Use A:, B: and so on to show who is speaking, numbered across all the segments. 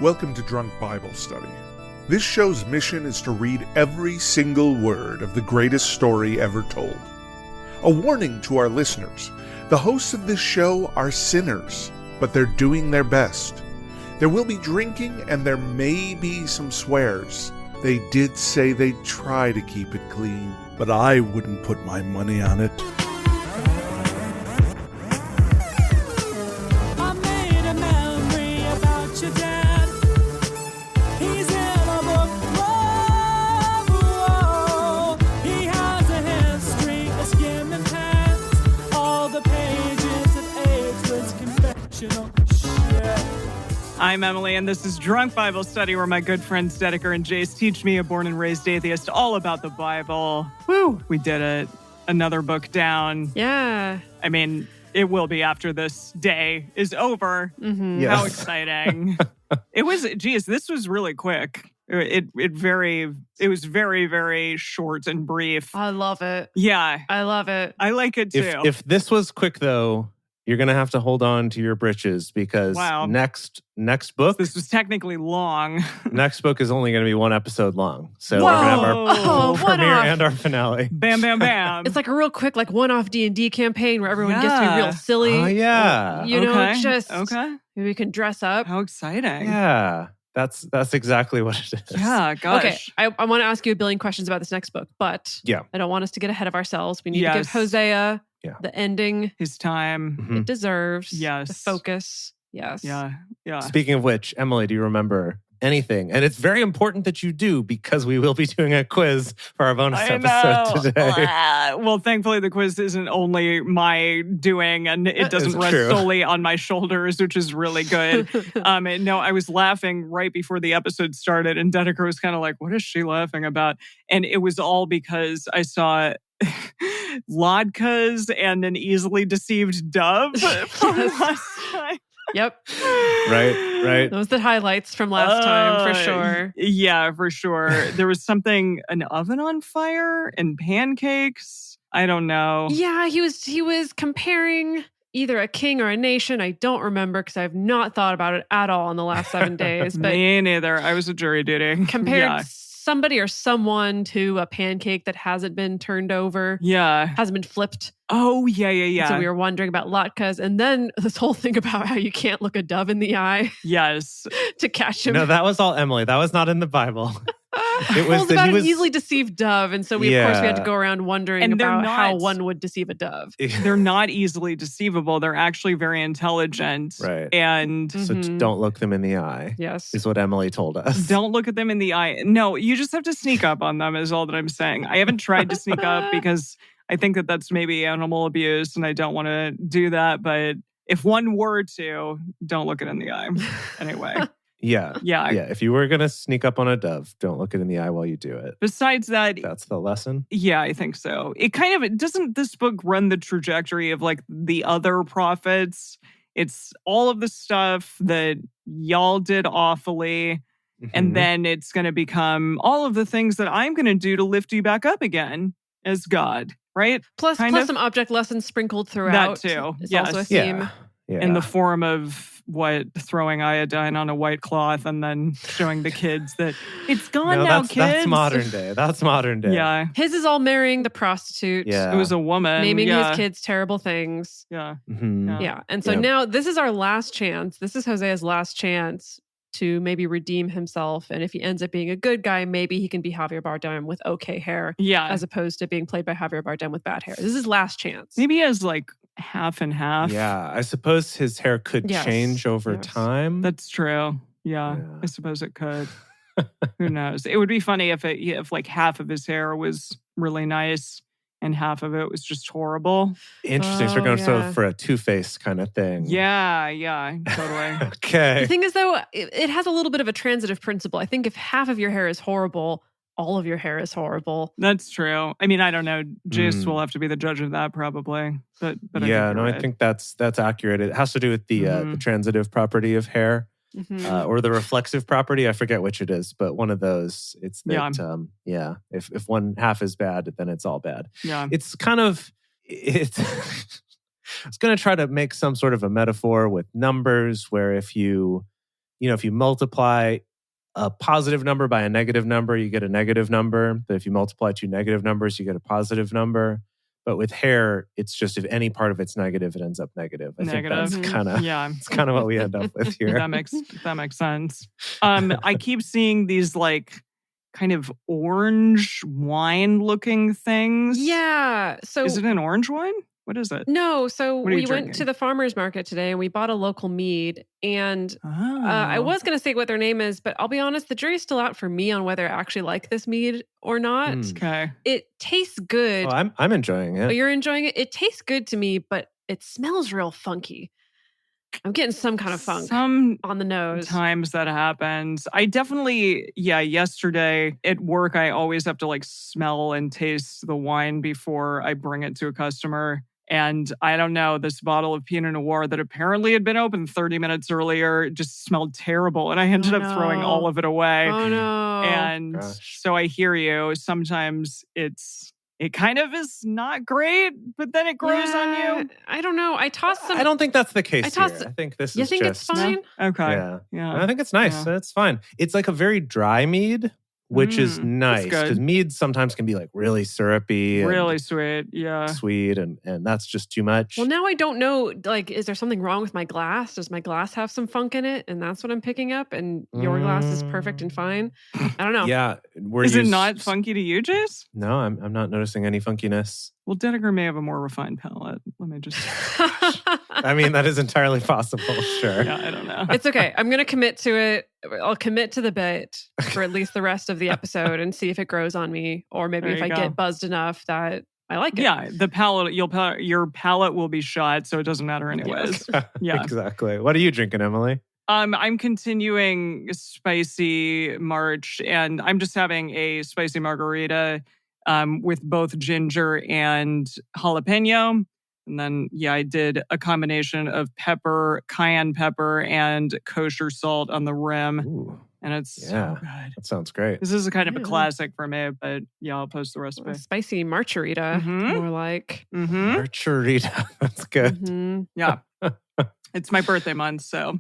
A: Welcome to Drunk Bible Study. This show's mission is to read every single word of the greatest story ever told. A warning to our listeners, the hosts of this show are sinners, but they're doing their best. There will be drinking and there may be some swears. They did say they'd try to keep it clean, but I wouldn't put my money on it.
B: I'm Emily, and this is Drunk Bible Study, where my good friends Dedeker and Jace teach me, a born and raised atheist, all about the Bible. Woo! We did it. Another book down.
C: Yeah.
B: I mean, it will be after this day is over.
C: Mm-hmm.
D: Yes.
B: How exciting. This was really quick. It was very, very short and brief.
C: I love it.
B: Yeah.
C: I love it.
B: I like it too.
D: If this was quick, though, you're going to have to hold on to your britches because next book...
B: This was technically long.
D: Next book is only going to be one episode long. So
B: Whoa.
D: we're going to have our premiere
C: one-off.
D: and our finale.
B: Bam, bam, bam.
C: It's like a real quick, one-off D&D campaign where everyone gets to be real silly.
D: Oh, yeah.
C: You know,
B: Okay.
C: just
B: Okay.
C: maybe we can dress up.
B: How exciting.
D: Yeah. That's exactly what it is.
B: Yeah, gosh.
C: Okay, I want to ask you a billion questions about this next book, but
D: Yeah.
C: I don't want us to get ahead of ourselves. We need to
B: Yes.
C: give Hosea the ending
B: His time.
D: Mhm.
C: it deserves.
B: Yes.
C: The focus. Yes.
B: Yeah.
D: Speaking of which, Emily, do you remember anything? And it's very important that you do because we will be doing a quiz for our bonus episode today.
B: Well, thankfully, the quiz isn't only my doing, and it doesn't
D: is
B: rest
D: true.
B: solely on my shoulders, which is really good. No, I was laughing right before the episode started, and Dedeker was kind of like, "What is she laughing about?" And it was all because I saw latkes and an easily deceived dove from last time.
C: Yep.
D: Right.
C: Those are the highlights from last time, for sure.
B: Yeah, for sure. There was an oven on fire and pancakes. I don't know.
C: Yeah, he was comparing either a king or a nation. I don't remember because I've not thought about it at all in the last 7 days. But
B: Me neither. I was a jury duty.
C: compared somebody or someone to a pancake that hasn't been turned over, hasn't been flipped.
B: Oh, yeah.
C: So we were wondering about latkes, and then this whole thing about how you can't look a dove in the eye
B: Yes.
C: to catch him.
D: No, that was all Emily. That was not in the Bible. It was
C: it's
D: that
C: about
D: he was
C: an easily deceived dove, and so we of course we had to go around wondering
B: And they're
C: about how
B: not-
C: one would deceive a dove.
B: They're not easily deceivable. They're actually very intelligent.
D: Right.
B: And
D: So
C: Mhm.
D: don't look them in the eye.
C: Yes.
D: Is what Emily told us.
B: don't look at them in the eye. No, you just have to sneak up on them is all that I'm saying. I haven't tried to sneak up because I think that that's maybe animal abuse and I don't want to do that. But if one were to, don't look it in the eye. Anyway.
D: Yeah.
B: Yeah.
D: If you were going to sneak up on a dove, don't look it in the eye while you do it.
B: Besides that,
D: That's the lesson.
B: yeah, I think so. Doesn't this book run the trajectory of like the other prophets? It's all of the stuff that y'all did awfully. And
D: Mhm.
B: then it's going to become all of the things that I'm going to do to lift you back up again as God, right?
C: Plus
B: kind of.
C: some object lessons sprinkled throughout.
B: That too,
C: It's
B: yes.
C: also a theme.
D: Yeah.
B: In the form of throwing iodine on a white cloth and then showing the kids that it's gone
D: No,
B: now,
D: that's,
B: kids.
D: that's modern day. That's modern day.
B: Yeah.
C: His is all marrying the prostitute.
D: Yeah.
B: It was a woman.
C: Naming
B: yeah.
C: his kids terrible things.
B: Yeah.
D: Mhm.
B: Yeah.
C: Yeah. And so
D: Yeah.
C: now this is our last chance. This is Hosea's last chance to maybe redeem himself. And if he ends up being a good guy, maybe he can be Javier Bardem with okay hair
B: Yeah.
C: as opposed to being played by Javier Bardem with bad hair. This is his last chance.
B: Maybe he has like half and half.
D: Yeah. I suppose his hair could
C: Yes.
D: change over
C: Yes.
D: time.
B: That's true. Yeah.
D: Yeah.
B: I suppose it could. Who knows? It would be funny if like half of his hair was really nice and half of it was just horrible.
D: Interesting. So we're
C: Oh,
D: going
C: yeah.
D: for a Two-Face kind of thing.
B: Yeah, totally.
C: The
D: Okay.
C: thing is, though, it has a little bit of a transitive principle. I think if half of your hair is horrible, all of your hair is horrible.
B: That's true. I mean, I don't know. Jace
D: Mm.
B: will have to be the judge of that probably. But
D: Yeah,
B: I
D: I think that's accurate. It has to do with the
B: Mhm.
D: transitive property of hair.
C: Mhm.
D: Or the reflexive property. I forget which it is, but one of those. It's that, if one half is bad, then it's all bad.
B: Yeah.
D: It's kind of, it's, I was going to try to make some sort of a metaphor with numbers where if you if you multiply a positive number by a negative number, you get a negative number. But if you multiply two negative numbers, you get a positive number. But with hair, it's just if any part of it's negative, it ends up negative. I think that's kind of what we end up with here.
B: That makes sense. I keep seeing these like kind of orange wine looking things.
C: Yeah. So
B: is it an orange wine? What is it?
C: No. So we
B: drinking?
C: went to the farmer's market today and we bought a local mead. And I was going to say what their name is, but I'll be honest, the jury's still out for me on whether I actually like this mead or not.
B: Okay.
C: It tastes good.
D: Oh, I'm enjoying it.
C: Oh, you're enjoying it? It tastes good to me, but it smells real funky. I'm getting some kind of funk on the nose.
B: Times that happens. I definitely, yesterday at work, I always have to like smell and taste the wine before I bring it to a customer. And I don't know, this bottle of Pinot Noir that apparently had been opened 30 minutes earlier just smelled terrible. And I ended up throwing all of it away.
C: Oh, no.
B: And so I hear you. Sometimes it kind of is not great, but then it grows on you.
C: I don't know. I tossed some.
D: I don't think that's the case here. I think this is
C: You think it's fine?
B: No? Okay.
D: Yeah. I think it's nice. Yeah. It's fine. It's like a very dry mead, which is nice because meads sometimes can be like really syrupy,
B: really sweet,
D: sweet, and that's just too much.
C: Well, now I don't know. Like, is there something wrong with my glass? Does my glass have some funk in it, and that's what I'm picking up? And your glass is perfect and fine. I don't know.
D: Yeah,
B: is it not funky to you, Jace?
D: No, I'm not noticing any funkiness.
B: Well, Dedeker may have a more refined palate. Let me just...
D: I mean, that is entirely possible, sure.
B: Yeah, I don't know.
C: It's okay. I'm going to commit to it. I'll commit to the bit for at least the rest of the episode and see if it grows on me. Or maybe if I get buzzed enough that I like it.
B: Yeah, the palate, your palate will be shot, so it doesn't matter anyways. Yeah.
D: Exactly. What are you drinking, Emily?
B: I'm continuing spicy March, and I'm just having a spicy margarita with both ginger and jalapeno. And then, I did a combination of pepper, cayenne pepper, and kosher salt on the rim.
D: Ooh,
B: and it's so good.
D: That sounds great.
B: This is a kind of a classic for me, but I'll post the recipe.
C: Spicy margarita, more like.
D: Margarita. That's good.
B: Yeah. It's my birthday month, so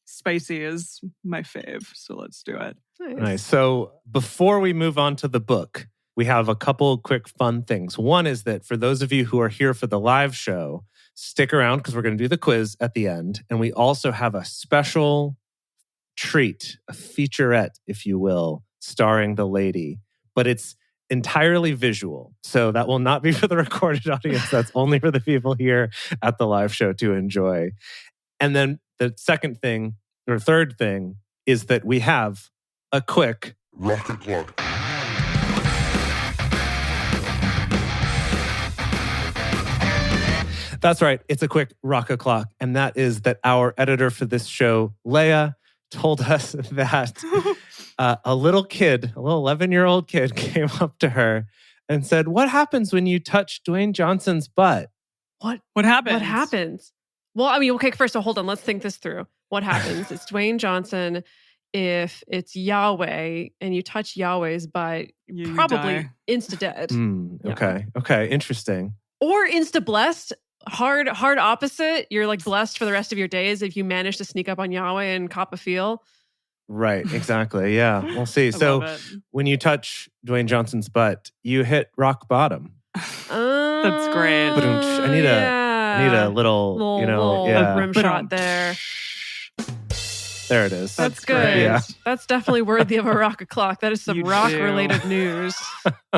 B: spicy is my fave. So let's do it.
D: Nice. So before we move on to the book, we have a couple quick fun things. One is that for those of you who are here for the live show, stick around because we're going to do the quiz at the end. And we also have a special treat, a featurette, if you will, starring the lady. But it's entirely visual. So that will not be for the recorded audience. That's only for the people here at the live show to enjoy. And then the second thing, or third thing, is that we have a quick
A: rocket clock.
D: That's right. It's a quick rocket clock. And that is that our editor for this show, Leia, told us that a little kid, a little 11-year-old kid came up to her and said, "What happens when you touch Dwayne Johnson's butt?"
B: What happens?
C: What happens? Well, I mean, okay, first, so hold on. Let's think this through. What happens? It's Dwayne Johnson. If it's Yahweh and you touch Yahweh's butt,
B: you
C: probably insta-dead.
D: Okay. Interesting.
C: Or insta-blessed. Hard opposite. You're like blessed for the rest of your days if you manage to sneak up on Yahweh and cop a feel.
D: Right, exactly. Yeah, we'll see. So when you touch Dwayne Johnson's butt, you hit rock bottom.
B: That's great.
D: I need a little
C: rim shot there.
D: There it is.
C: That's good.
B: Great.
D: Yeah.
C: That's definitely worthy of a rocket clock. That is some rock-related news.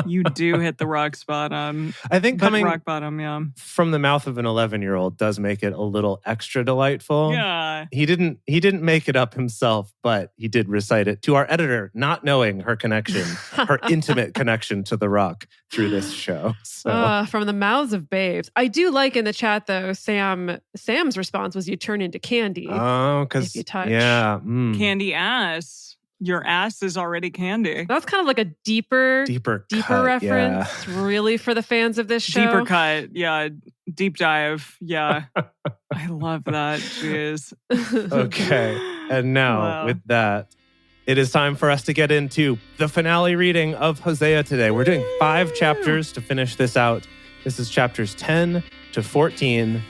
B: You do hit the rock bottom.
D: I think coming
B: rock bottom,
D: from the mouth of an 11-year-old does make it a little extra delightful.
B: Yeah.
D: He didn't make it up himself, but he did recite it to our editor, not knowing her connection, her intimate connection to the rock through this show. So.
C: From the mouths of babes. I do like in the chat though, Sam's response was you turn into candy.
D: Oh, because
C: if you touch.
D: Yeah.
B: Candy ass. Your ass is already candy.
C: That's kind of like a deeper
D: cut,
C: reference.
D: Yeah.
C: Really for the fans of this show.
B: Deeper cut. Yeah. Deep dive. Yeah. I love that. Jeez.
D: Okay. And now with that, it is time for us to get into the finale reading of Hosea today. We're doing 5 chapters to finish this out. This is chapters 10 to 14.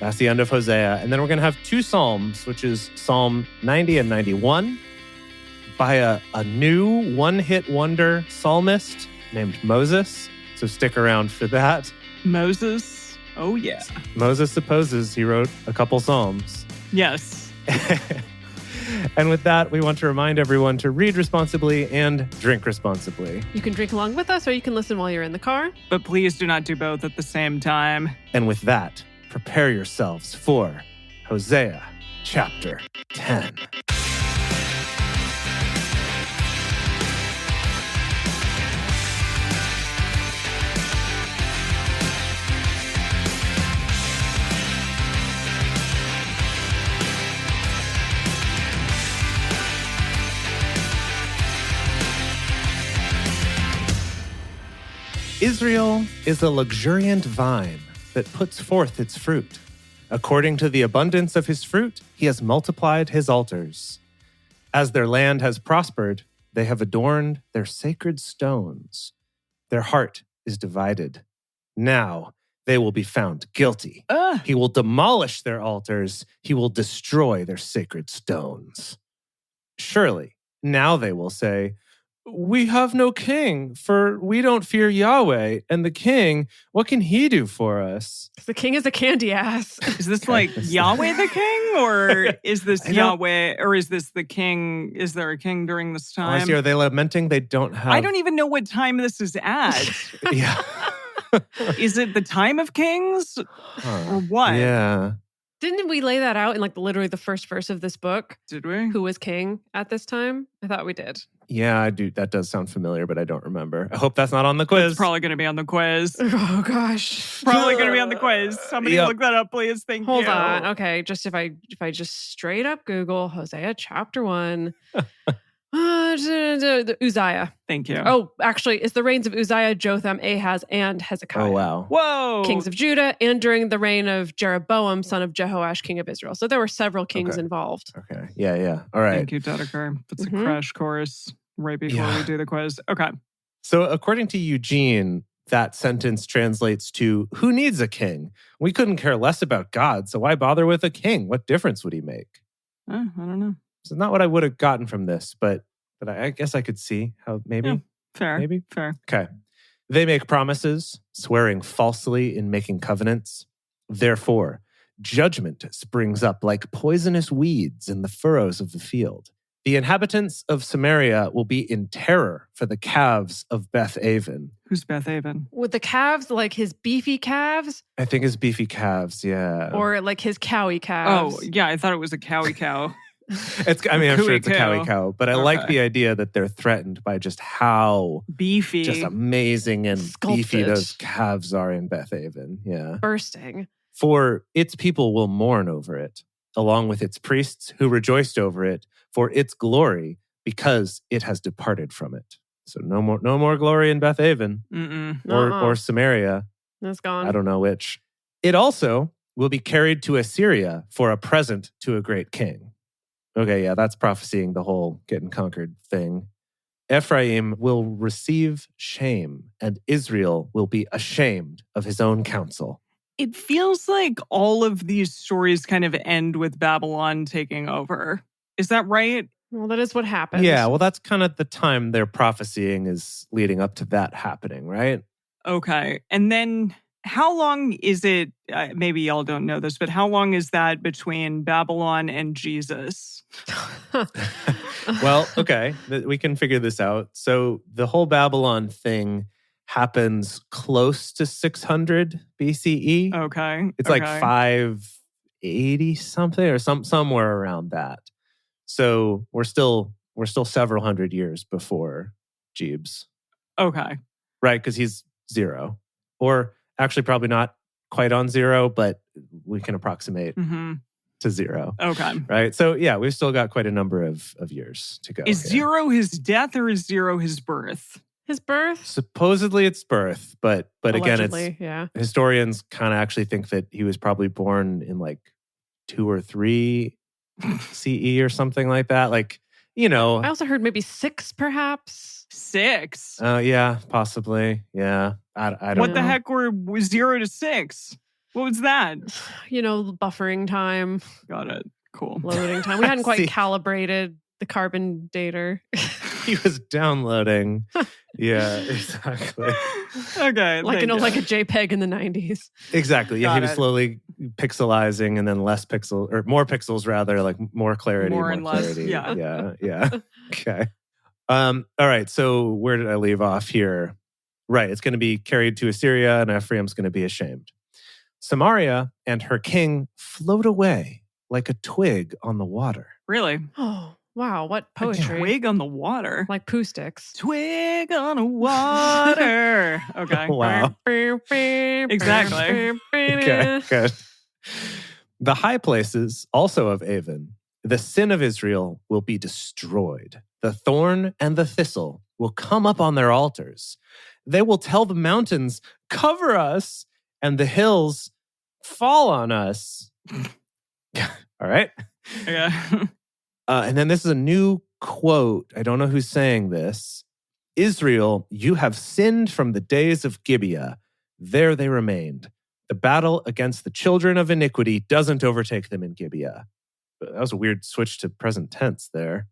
D: That's the end of Hosea. And then we're going to have 2 Psalms, which is Psalm 90 and 91 by a new one-hit wonder psalmist named Moses. So stick around for that.
B: Moses. Oh, yeah.
D: Moses supposes he wrote a couple Psalms.
B: Yes.
D: And with that, we want to remind everyone to read responsibly and drink responsibly.
C: You can drink along with us, or you can listen while you're in the car.
B: But please do not do both at the same time.
D: And with that, prepare yourselves for Hosea chapter 10. Israel is a luxuriant vine that puts forth its fruit. According to the abundance of his fruit, he has multiplied his altars. As their land has prospered, they have adorned their sacred stones. Their heart is divided. Now they will be found guilty. He will demolish their altars. He will destroy their sacred stones. Surely, now they will say, "We have no king, for we don't fear Yahweh. And the king, what can he do for us?"
C: The king is a candy ass.
B: Is this like Yahweh the king? Or is this Yahweh? Or is this the king? Is there a king during this
D: Oh, I
B: time?
D: see. Are they lamenting they don't have...
B: I don't even know what time this is at.
D: Yeah.
B: Is it the time of kings? Or what?
D: Yeah.
C: Didn't we lay that out in like literally the first verse of this book?
B: Did we?
C: Who was king at this time? I thought we did.
D: Yeah, I do. That does sound familiar, but I don't remember. I hope that's not on the quiz.
B: It's probably going to be on the quiz.
C: Oh gosh.
B: Probably going to be on the quiz. Somebody
D: Yep.
B: look that up, please. Thank you.
C: Hold on. Okay, just if I just straight up Google Hosea chapter 1. Uzziah.
B: Thank you.
C: Oh, actually, it's the reigns of Uzziah, Jotham, Ahaz, and Hezekiah.
D: Oh, wow.
B: Whoa.
C: Kings of Judah, and during the reign of Jeroboam, son of Jehoash, king of Israel. So there were several kings
D: Okay.
C: involved.
D: Okay. Yeah. All right.
B: Thank you, Dedeker. That's
C: Mhm.
B: a crash course right before
D: Yeah.
B: we do the quiz. Okay.
D: So according to Eugene, that sentence translates to, who needs a king? We couldn't care less about God, so why bother with a king? What difference would he make?
B: I don't know.
D: It's not what I would have gotten from this, but I guess I could see how maybe.
B: Yeah. Fair.
D: Maybe.
B: Fair.
D: Okay. They make promises, swearing falsely in making covenants. Therefore, judgment springs up like poisonous weeds in the furrows of the field. The inhabitants of Samaria will be in terror for the calves of Beth Aven.
B: Who's Beth Aven?
C: With the calves, like his beefy calves,
D: I think his beefy calves, yeah.
C: or like his cowy calves.
B: Oh, yeah. I thought it was a cowy cow.
D: I'm sure it's a cowy
B: cow.
D: cow, but I like the idea that they're threatened by just how
B: Beefy.
D: just amazing and beefy
C: Sculpted.
D: those calves are in Beth Aven. Yeah.
C: Bursting.
D: For its people will mourn over it, along with its priests who rejoiced over it for its glory, because it has departed from it. So no more glory in Beth Aven
B: Mm-mm.
D: or Samaria.
C: That's gone.
D: I don't know which. It also will be carried to Assyria for a present to a great king. Okay, yeah, that's prophesying the whole getting conquered thing. Ephraim will receive shame, and Israel will be ashamed of his own counsel.
B: It feels like all of these stories kind of end with Babylon taking over. Is that right?
C: Well, that is what happened.
D: Yeah, well, that's kind of the time they're prophesying is leading up to that happening, right?
B: Okay. And then how long is it? Maybe y'all don't know this, but how long is that between Babylon and Jesus?
D: Well, okay, we can figure this out. So the whole Babylon thing happens close to 600 BCE.
B: Okay.
D: It's like 580 something or somewhere around that. So we're still several hundred years before Jeeves.
B: Okay.
D: Right, because he's 0. Or actually probably not quite on 0, but we can approximate to 0.
B: Okay.
D: Right? So yeah, we've still got quite a number of years to go.
B: Is
D: here.
B: 0 his death or is 0 his birth?
C: His birth?
D: Supposedly it's birth, but again,
C: Allegedly, yeah.
D: Historians kind of actually think that he was probably born in like 2 or 3 CE or something like that. Like, you know.
C: I also heard maybe 6 perhaps.
B: 6?
D: Yeah, possibly. Yeah. I don't know.
B: What the heck were 0 to 6? What was that?
C: Buffering time,
B: Got it. Cool.
C: loading time. We hadn't quite
D: See.
C: calibrated the carbon dater.
D: He was downloading. Yeah, exactly.
B: Okay.
C: like
B: thank
C: like
B: you.
C: a JPEG in the 90s.
D: Exactly. Yeah, he
B: Got
D: was
B: it.
D: slowly pixelizing and then more pixels rather, like more clarity,
B: More and less,
D: clarity.
B: yeah.
D: Yeah. Okay. All right. So where did I leave off here? Right. It's going to be carried to Assyria, and Ephraim's going to be ashamed. Samaria and her king float away like a twig on the water.
B: Really?
C: Oh, wow. What
B: A
C: poetry.
B: twig on the water.
C: Like poo sticks.
B: Twig on the water. Okay.
D: Wow.
B: Exactly.
D: Okay, good. The high places, also of Avon, the sin of Israel will be destroyed. The thorn and the thistle will come up on their altars. They will tell the mountains, cover us, and the hills, fall on us. All right.
B: Yeah.
D: And then this is a new quote. I don't know who's saying this. Israel, you have sinned from the days of Gibeah. There they remained. The battle against the children of iniquity doesn't overtake them in Gibeah. That was a weird switch to present tense there.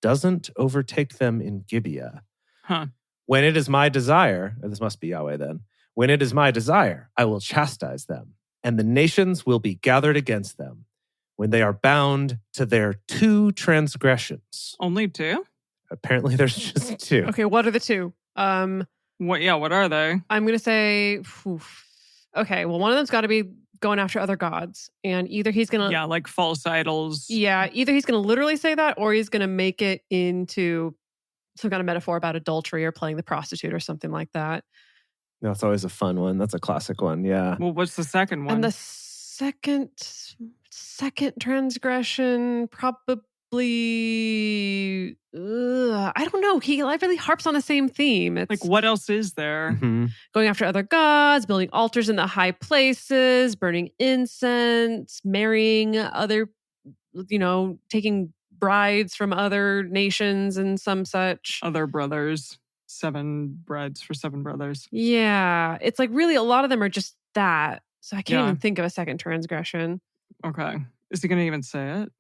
D: Doesn't overtake them in Gibeah.
B: Huh.
D: When it is my desire, this must be Yahweh then. When it is my desire, I will chastise them, and the nations will be gathered against them when they are bound to their 2 transgressions.
B: Only 2?
D: Apparently there's just 2.
C: Okay, what are the 2?
B: What? Yeah. What are they?
C: I'm going to say, okay, well, one of them's got to be going after other gods. And either he's going to,
B: Yeah, like false idols.
C: either he's going to literally say that, or he's going to make it into some kind of metaphor about adultery or playing the prostitute or something like that.
D: That's always a fun one. That's a classic one. Yeah.
B: Well, what's the second one?
C: And the second transgression probably, I don't know. He really harps on the same theme. It's
B: like, what else is there?
D: Mhm.
C: going after other gods, building altars in the high places, burning incense, marrying other, taking brides from other nations and some such.
B: Other brothers. 7 brides for 7 brothers.
C: Yeah. It's like really a lot of them are just that. So I can't
B: Yeah.
C: even think of a second transgression.
B: Okay. Is he going to even say it?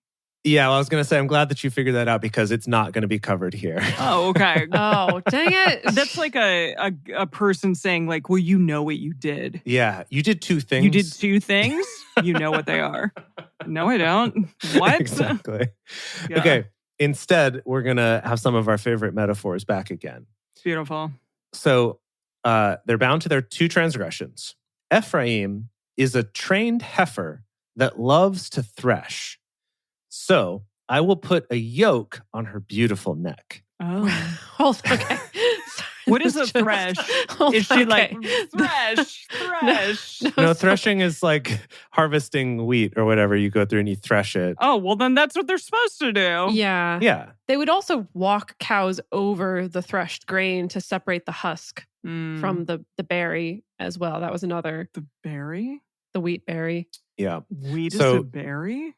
D: Yeah, well, I was going to say, I'm glad that you figured that out because it's not going to be covered here.
B: Oh, okay.
C: Oh, dang it.
B: That's like a person saying, like, well, you know what you did.
D: Yeah, you did 2 things.
B: You did 2 things. You know what they are. No, I don't. What?
D: Exactly.
B: Yeah.
D: Okay, instead, we're going to have some of our favorite metaphors back again.
B: Beautiful.
D: So they're bound to their 2 transgressions. Ephraim is a trained heifer that loves to thresh. So I will put a yoke on her beautiful neck.
B: Oh.
C: Hold on. Okay. Sorry,
B: What is a
C: just-
B: thresh?
C: Hold
B: Is
C: on,
B: she like,
C: okay.
B: thresh?
C: No,
D: No,
C: sorry.
D: threshing is like harvesting wheat or whatever. You go through and you thresh it.
B: Oh, well, then that's what they're supposed to do.
C: Yeah.
D: Yeah.
C: They would also walk cows over the threshed grain to separate the husk
B: Mm.
C: from the berry as well. That was another,
B: the berry?
C: the wheat berry.
D: Yeah.
B: Wheat
D: So-
B: is a berry?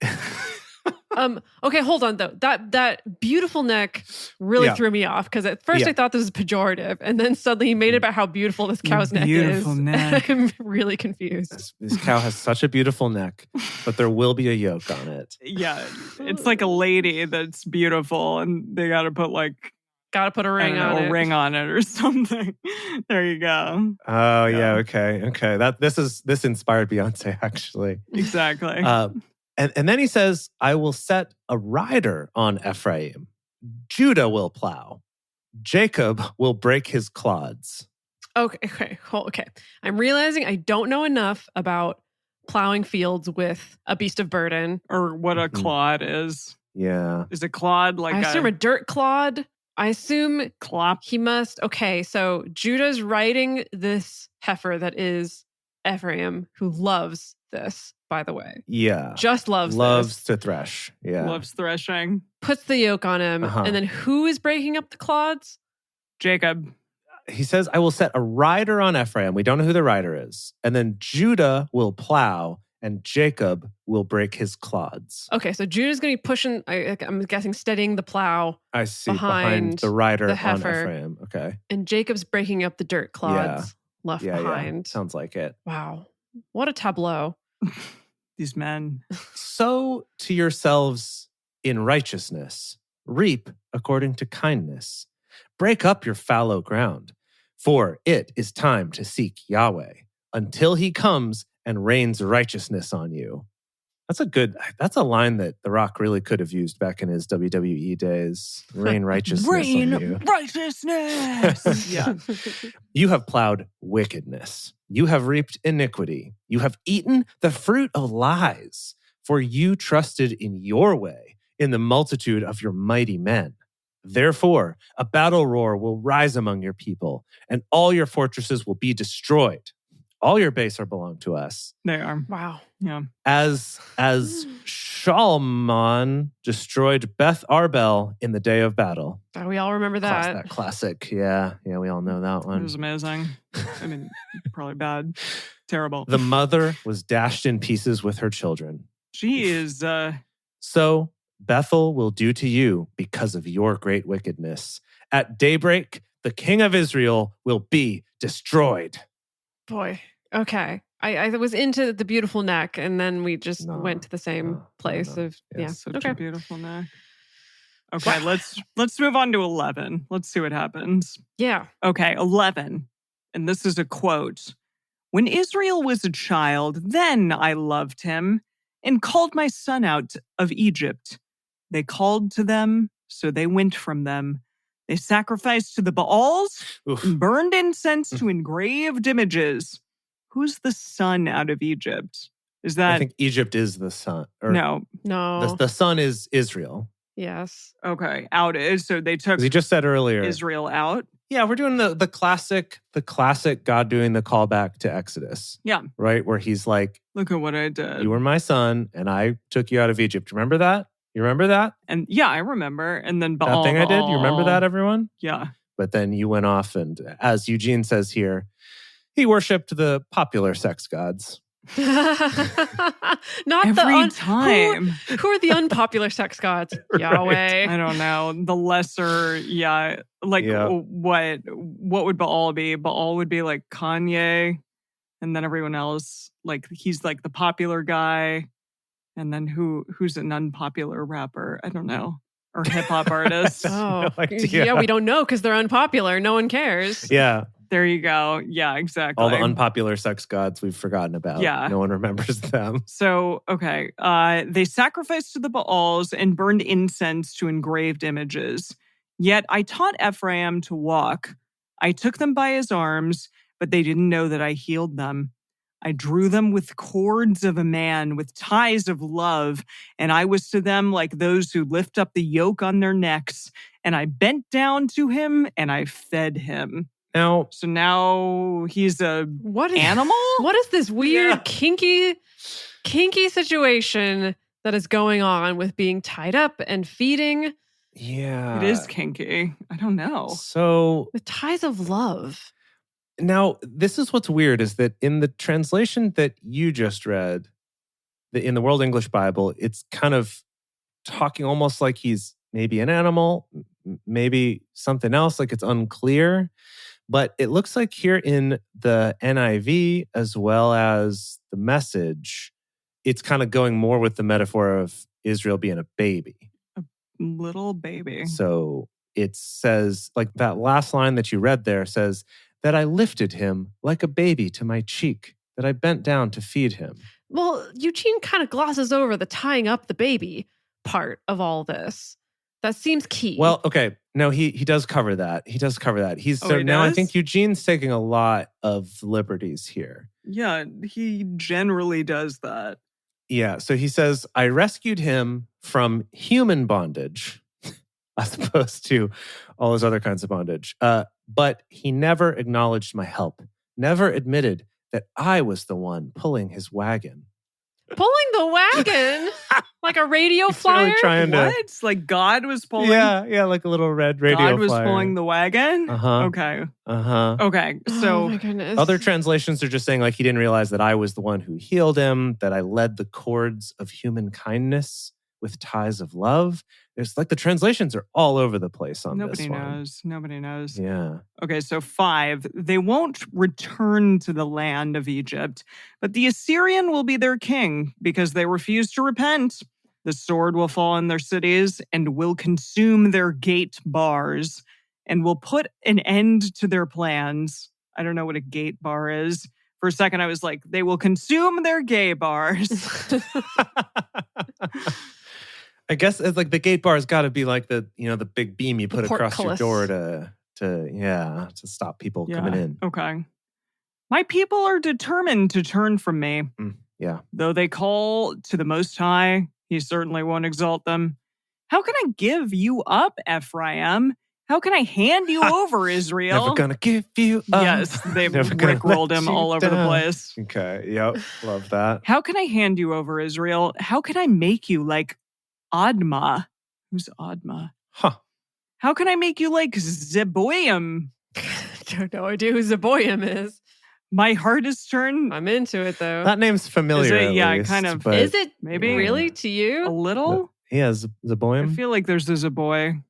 C: Okay, hold on though. That beautiful neck really
D: Yeah.
C: threw me off because at first
D: Yeah.
C: I thought this was pejorative, and then suddenly he made it about how beautiful this cow's neck
B: beautiful
C: is.
B: neck.
C: I'm really confused.
D: This cow has such a beautiful neck, but there will be a yoke on it.
B: Yeah. It's like a lady that's beautiful and they got to put like,
C: Got to put a
B: I
C: ring
B: don't know,
C: on
B: a
C: it.
B: ring on it or something. There you go.
D: Oh,
B: Yeah.
D: yeah. Okay. This inspired Beyonce, actually.
B: Exactly.
D: And then he says, I will set a rider on Ephraim. Judah will plow. Jacob will break his clods.
C: Okay. I'm realizing I don't know enough about plowing fields with a beast of burden.
B: Or what a
D: Mhm.
B: clod is.
D: Yeah.
B: Is a clod like
C: I assume a dirt clod. I assume
B: clop?
C: he must. Okay, so Judah's riding this heifer that is Ephraim, who loves this, by the way.
D: Yeah.
C: Just loves
D: Loves
C: this.
D: to thresh. Yeah.
B: Loves threshing.
C: Puts the yoke on him.
D: Uh-huh.
C: And then who is breaking up the clods?
B: Jacob.
D: He says, I will set a rider on Ephraim. We don't know who the rider is. And then Judah will plow and Jacob will break his clods.
C: Okay, so Judah's going to be pushing, I'm guessing, steadying the plow,
D: I see.
C: Behind
D: the rider
C: the
D: on
C: heifer.
D: Ephraim. Okay.
C: and Jacob's breaking up the dirt cloods left
D: Yeah.
C: behind.
D: Sounds like it.
C: Wow. What a tableau.
B: These men.
D: Sow to yourselves in righteousness, reap according to kindness. Break up your fallow ground, for it is time to seek Yahweh until he comes and rains righteousness on you. That's a line that The Rock really could have used back in his WWE days. Rain righteousness on you.
B: Righteousness. Yeah.
D: You have plowed wickedness. You have reaped iniquity. You have eaten the fruit of lies, for you trusted in your way, in the multitude of your mighty men. Therefore, a battle roar will rise among your people, and all your fortresses will be destroyed. All your base are belong to us.
B: They are.
C: Wow.
B: Yeah.
D: As Shalman destroyed Beth Arbel in the day of battle.
C: Oh, we all remember that.
D: That classic. Yeah, we all know that
B: It
D: one.
B: was amazing. I mean, probably bad. Terrible.
D: The mother was dashed in pieces with her children.
B: She is...
D: So Bethel will do to you because of your great wickedness. At daybreak, the king of Israel will be destroyed.
C: Boy. Okay. I was into the beautiful neck, and then we just went to the same place of
B: such
C: okay.
B: a beautiful neck. Okay, let's move on to 11. Let's see what happens.
C: Yeah.
B: Okay, 11. And this is a quote. When Israel was a child, then I loved him and called my son out of Egypt. They called to them, so they went from them. They sacrificed to the Baals and burned incense to engraved images. Who's the son out of Egypt? Is that...
D: I think Egypt is the son.
B: No.
D: The son is Israel.
C: Yes.
B: Okay, out is. So they took
D: He just said earlier.
B: Israel out.
D: Yeah, we're doing the classic God doing the callback to Exodus.
B: Yeah.
D: Right? Where he's like,
B: look at what I did.
D: You were my son, and I took you out of Egypt. Remember that? You remember that?
B: And yeah, I remember. And then Baal,
D: that thing I did? You remember that, everyone?
B: Yeah.
D: But then you went off and, as Eugene says here, he worshipped the popular sex gods.
C: Not
B: every time.
C: Who are the unpopular sex gods?
D: Right.
C: Yahweh.
B: I don't know. The lesser, what would Baal be? Baal would be like Kanye, and then everyone else, like he's like the popular guy, and then who's an unpopular rapper? I don't know. Or hip hop artist.
C: Oh,
D: No idea.
C: yeah, we don't know because they're unpopular. No one cares.
D: Yeah.
B: There you go. Yeah, exactly.
D: All the unpopular sex gods we've forgotten about.
B: Yeah.
D: No one remembers them.
B: So, okay. They sacrificed to the Baals and burned incense to engraved images. Yet I taught Ephraim to walk. I took them by his arms, but they didn't know that I healed them. I drew them with cords of a man, with ties of love, and I was to them like those who lift up the yoke on their necks. And I bent down to him, and I fed him. So now he's a animal?
C: What is this weird, kinky situation that is going on with being tied up and feeding?
D: Yeah.
B: It is kinky. I don't know.
D: So
C: with ties of love.
D: Now, this is what's weird is that in the translation that you just read, in the World English Bible, it's kind of talking almost like he's maybe an animal, maybe something else, like it's unclear. But it looks like here in the NIV, as well as the Message, it's kind of going more with the metaphor of Israel being a baby.
B: A little baby.
D: So it says, like that last line that you read there says, that I lifted him like a baby to my cheek, that I bent down to feed him.
C: Well, Eugene kind of glosses over the tying up the baby part of all this. That seems key.
D: Well, okay. No, he does cover that. He does cover that. Now I think Eugene's taking a lot of liberties here.
B: Yeah, he generally does that.
D: Yeah. So he says, I rescued him from human bondage as opposed to all those other kinds of bondage. But he never acknowledged my help, never admitted that I was the one pulling his wagon.
C: Pulling the wagon? Like a radio flyer?
D: Really trying to...
B: What? Like God was pulling?
D: Yeah, like a little red radio flyer.
B: God was pulling the wagon?
D: Uh-huh.
B: Okay.
D: Uh-huh.
B: Okay, so...
C: Oh my goodness.
D: Other translations are just saying like he didn't realize that I was the one who healed him, that I led the cords of human kindness with ties of love. There's like the translations are all over the place on this one.
B: Nobody knows.
D: Yeah.
B: Okay, so 5, they won't return to the land of Egypt, but the Assyrian will be their king because they refuse to repent. The sword will fall on their cities and will consume their gate bars and will put an end to their plans. I don't know what a gate bar is. For a second, I was like, they will consume their gay bars.
D: I guess it's like the gate bar has got to be like the big beam you put across your door to stop people coming in.
B: Okay. My people are determined to turn from me.
D: Yeah.
B: Though they call to the Most High, he certainly won't exalt them. How can I give you up, Ephraim? How can I hand you over, Israel?
D: Never gonna give you up.
B: Yes, they've rickrolled him all over the place.
D: Okay, yep, love that.
B: How can I hand you over, Israel? How can I make you like Admah? Who's Admah?
D: Huh.
B: How can I make you like Zeboim?
C: I have no idea who Zeboim is.
B: My heart is turned.
C: I'm into it though.
D: That name's familiar.
B: Is it? Yeah,
D: at least,
B: kind of.
D: but
C: Is it
B: maybe
C: really to you?
B: a little?
D: Yeah,
B: I
D: Zeboim.
B: feel like there's a Zeboim.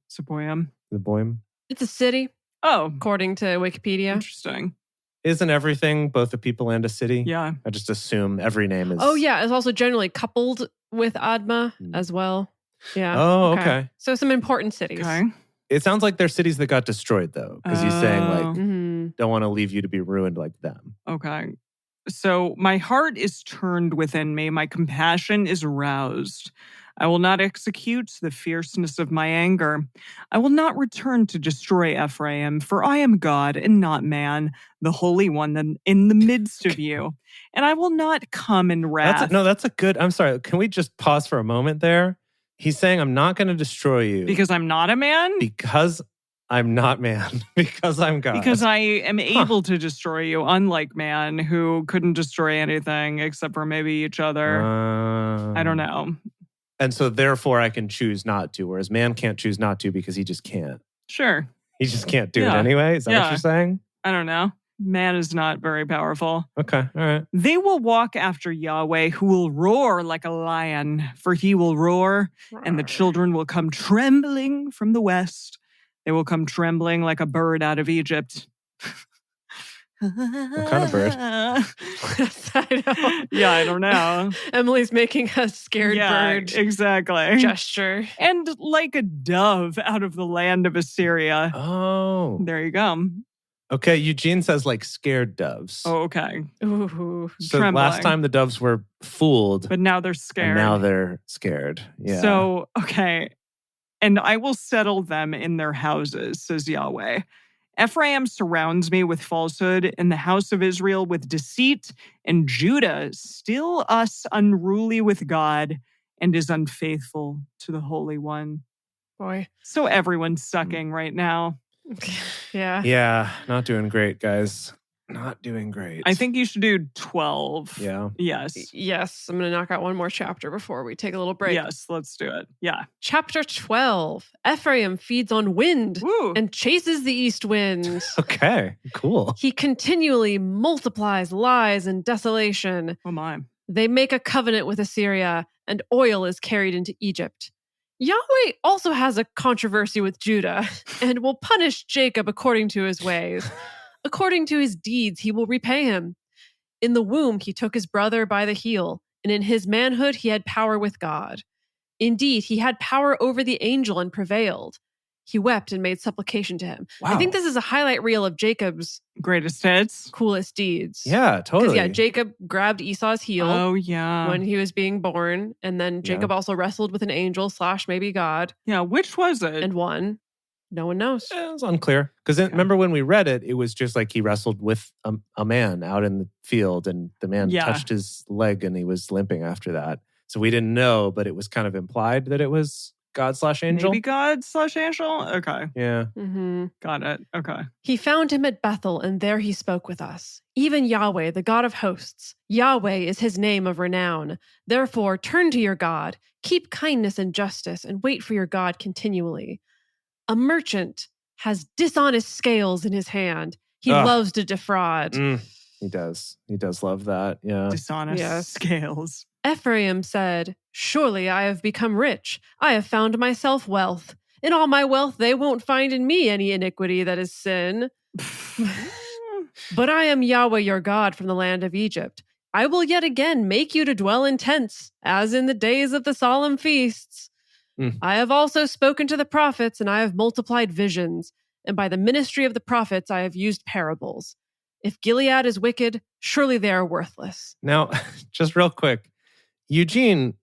D: Zeboim.
C: It's a city,
B: Oh,
C: according to Wikipedia.
B: interesting.
D: Isn't everything both a people and a city?
B: Yeah.
D: I just assume every name is.
C: Oh yeah, it's also generally coupled with Admah as well. Yeah.
D: Oh, okay.
C: So some important cities.
B: Okay.
D: It sounds like they're cities that got destroyed though, because he's saying like,
C: Mm-hmm.
D: don't want to leave you to be ruined like them.
B: Okay. So my heart is turned within me. My compassion is roused. I will not execute the fierceness of my anger. I will not return to destroy Ephraim, for I am God and not man, the Holy One in the midst of you. And I will not come in wrath.
D: That's a good. I'm sorry. Can we just pause for a moment there? He's saying, I'm not going to destroy you.
B: Because I'm not a man?
D: Because I'm not man. Because I'm God.
B: Because I am able to destroy you, unlike man, who couldn't destroy anything except for maybe each other. I don't know.
D: And so therefore I can choose not to, whereas man can't choose not to because he just can't.
B: Sure.
D: He just can't do it anyway? Is that what you're saying?
B: I don't know. Man is not very powerful.
D: Okay, all right.
B: They will walk after Yahweh, who will roar like a lion, for he will roar, and the children will come trembling from the west. They will come trembling like a bird out of Egypt.
D: What kind of bird?
C: I know.
B: Yeah, I don't know.
C: Emily's making a scared bird
B: exactly.
C: gesture.
B: And like a dove out of the land of Assyria.
D: Oh.
B: There you go.
D: Okay, Eugene says like scared doves.
B: Oh, okay.
C: Ooh.
D: So
B: Trembling.
D: last time the doves were fooled,
B: But now they're scared.
D: and now they're scared. Yeah.
B: So, okay. And I will settle them in their houses, says Yahweh. Ephraim surrounds me with falsehood, and the house of Israel with deceit, and Judah still us unruly with God, and is unfaithful to the Holy One.
C: Boy.
B: So everyone's sucking right now.
C: Yeah.
D: Yeah, not doing great, guys. Not doing great.
B: I think you should do 12.
D: Yeah.
B: Yes.
C: Yes. I'm going to knock out one more chapter before we take a little break.
B: Yes, let's do it. Yeah.
C: Chapter 12. Ephraim feeds on wind
B: Woo.
C: and chases the east wind.
D: Okay, cool.
C: He continually multiplies lies and desolation.
B: Oh my.
C: They make a covenant with Assyria, and oil is carried into Egypt. Yahweh also has a controversy with Judah and will punish Jacob according to his ways. According to his deeds, he will repay him. In the womb, he took his brother by the heel, and in his manhood, he had power with God. Indeed, he had power over the angel and prevailed. He wept and made supplication to him.
D: Wow.
C: I think this is a highlight reel of Jacob's
B: Greatest hits.
C: coolest deeds.
D: Yeah, totally.
C: Because, yeah, Jacob grabbed Esau's heel
B: Oh, yeah.
C: when he was being born, and then Jacob also wrestled with an angel / maybe God
B: Yeah, which was it?
C: and won. No one knows.
D: It's unclear. Because remember when we read it, it was just like he wrestled with a man out in the field and the man touched his leg and he was limping after that. So we didn't know, but it was kind of implied that it was God / angel.
B: Maybe God / angel? Okay.
D: Yeah.
C: Mm-hmm.
B: Got it. Okay.
C: He found him at Bethel, and there he spoke with us. Even Yahweh, the God of hosts. Yahweh is his name of renown. Therefore, turn to your God, keep kindness and justice, and wait for your God continually. A merchant has dishonest scales in his hand. He loves to defraud.
D: He does. He does love that. Yeah.
B: Dishonest
C: Yes.
B: scales.
C: Ephraim said, Surely I have become rich. I have found myself wealth. In all my wealth, they won't find in me any iniquity that is sin. But I am Yahweh your God from the land of Egypt. I will yet again make you to dwell in tents, as in the days of the solemn feasts. I have also spoken to the prophets, and I have multiplied visions, and by the ministry of the prophets I have used parables. If Gilead is wicked, surely they are worthless.
D: Now, just real quick, Eugene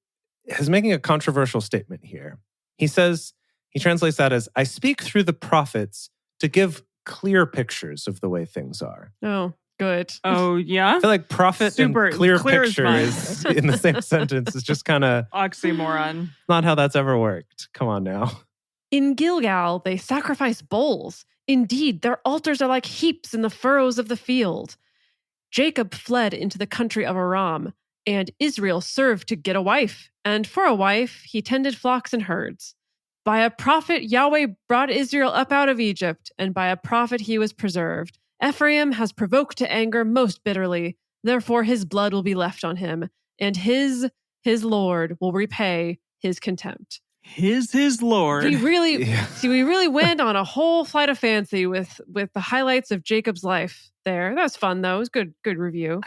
D: is making a controversial statement here. He says, he translates that as, I speak through the prophets to give clear pictures of the way things are.
C: Oh, good.
B: Oh, yeah?
D: I feel like prophet
B: Super
D: and clear
B: clear as
D: picture
B: mud.
D: is in the same sentence. Is just kind of
B: Oxymoron.
D: not how that's ever worked. Come on now.
C: In Gilgal, they sacrifice bulls. Indeed, their altars are like heaps in the furrows of the field. Jacob fled into the country of Aram, and Israel served to get a wife. And for a wife, he tended flocks and herds. By a prophet, Yahweh brought Israel up out of Egypt, and by a prophet he was preserved. Ephraim has provoked to anger most bitterly. Therefore his blood will be left on him, and his Lord will repay his contempt.
B: His Lord.
C: We really
D: Yeah.
C: we really went on a whole flight of fancy with the highlights of Jacob's life there. That was fun though. It was good review.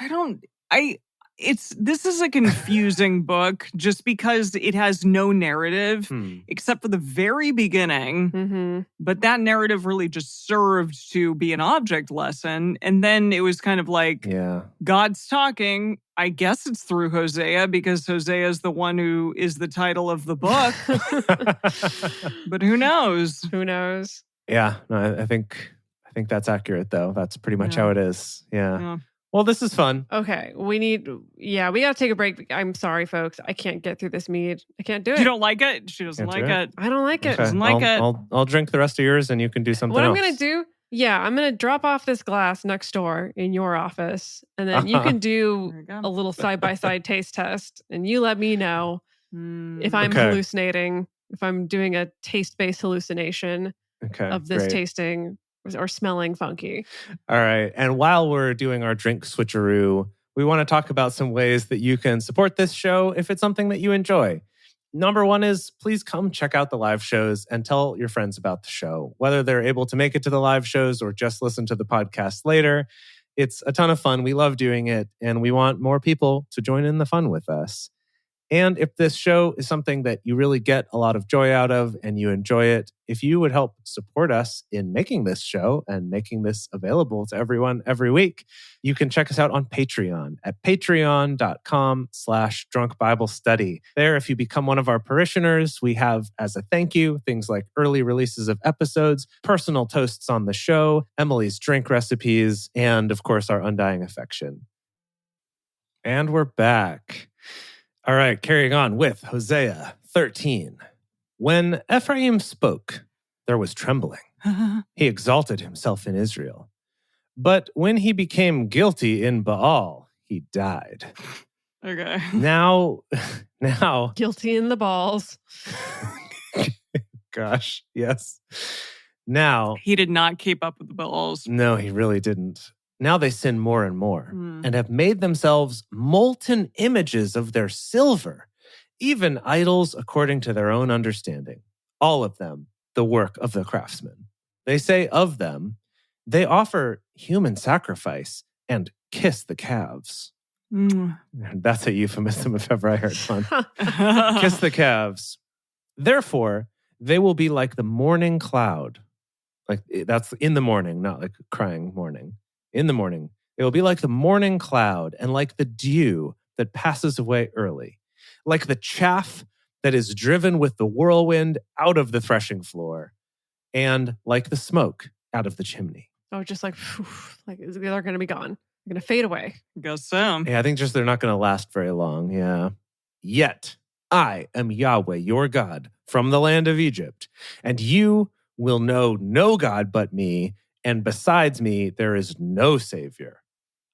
B: This is a confusing book just because it has no narrative except for the very beginning.
C: Mm-hmm.
B: But that narrative really just served to be an object lesson. And then it was kind of like,
D: Yeah.
B: God's talking. I guess it's through Hosea because Hosea is the one who is the title of the book. But who knows?
C: Who knows?
D: Yeah. No, I think that's accurate though. That's pretty much
B: Yeah.
D: how it is. Yeah.
B: Yeah.
D: Well, this is fun.
C: Okay, we got to take a break. I'm sorry, folks. I can't get through this mead. I can't do it.
B: You don't like it? She doesn't
D: Can't do
B: like
D: it?
B: it.
C: I don't like it.
D: Okay.
B: Doesn't like it.
D: I'll drink the rest of yours and you can do something
C: What I'm
D: else.
C: going to do, I'm going to drop off this glass next door in your office, and then you can
B: There
C: do
B: you go.
C: a little side-by-side taste test, and you let me know if I'm
D: Okay.
C: hallucinating, if I'm doing a taste-based hallucination
D: Okay.
C: of this
D: great.
C: tasting or smelling funky.
D: All right. And while we're doing our drink switcheroo, we want to talk about some ways that you can support this show if it's something that you enjoy. Number one is please come check out the live shows and tell your friends about the show, whether they're able to make it to the live shows or just listen to the podcast later. It's a ton of fun. We love doing it, and we want more people to join in the fun with us. And if this show is something that you really get a lot of joy out of and you enjoy it, if you would help support us in making this show and making this available to everyone every week, you can check us out on Patreon at patreon.com/drunkbiblestudy. There, if you become one of our parishioners, we have as a thank you things like early releases of episodes, personal toasts on the show, Emily's drink recipes, and of course, our undying affection. And we're back. All right, carrying on with Hosea 13. When Ephraim spoke, there was trembling. He exalted himself in Israel. But when he became guilty in Baal, he died.
B: Okay.
D: Now,
C: Guilty in the balls.
D: gosh, yes. Now,
B: He did not keep up with the Baals.
D: no, he really didn't. Now they sin more and more
B: Hmm.
D: and have made themselves molten images of their silver, even idols according to their own understanding. All of them, the work of the craftsman. They say of them, they offer human sacrifice and kiss the calves.
B: Mm.
D: That's a euphemism if ever I heard one. Kiss the calves. Therefore, they will be like the morning cloud. Like that's in the morning, not like crying morning. In the morning, they will be like the morning cloud and like the dew that passes away early, like the chaff that is driven with the whirlwind out of the threshing floor, and like the smoke out of the chimney.
C: Oh, just like they're going to be gone. They're going to fade away.
B: Guess so.
D: Yeah, I think just they're not going to last very long. Yeah. Yet I am Yahweh, your God, from the land of Egypt, and you will know no God but me, and besides me, there is no Savior.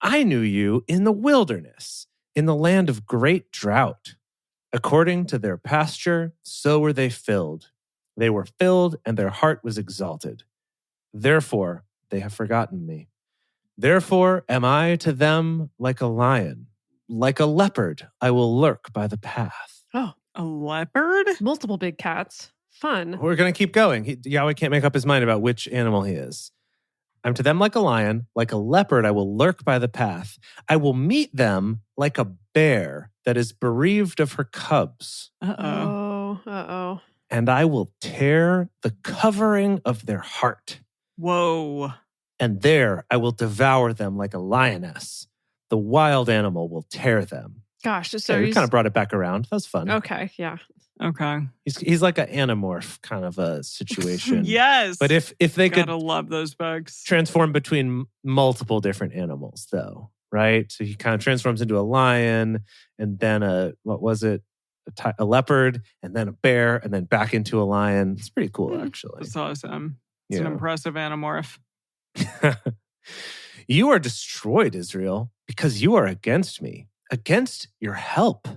D: I knew you in the wilderness, in the land of great drought. According to their pasture, so were they filled. They were filled, and their heart was exalted. Therefore, they have forgotten me. Therefore am I to them like a lion. Like a leopard, I will lurk by the path.
C: Oh,
B: A leopard?
C: Multiple big cats. Fun.
D: We're going to keep going. Yahweh can't make up his mind about which animal he is. I'm to them like a lion, like a leopard, I will lurk by the path. I will meet them like a bear that is bereaved of her cubs.
C: Uh-oh.
D: And I will tear the covering of their heart.
B: Whoa.
D: And there I will devour them like a lioness. The wild animal will tear them.
C: Gosh, so
D: We kind of brought it back around. That was fun.
C: Okay, yeah.
B: Okay.
D: He's like an anamorph kind of a situation.
B: Yes.
D: But if they could
B: Gotta love those books.
D: transform between multiple different animals, though, right? So he kind of transforms into a lion, and then a leopard, and then a bear, and then back into a lion. It's pretty cool, actually.
B: That's awesome. It's an impressive anamorph.
D: You are destroyed, Israel, because you are against me, against your help.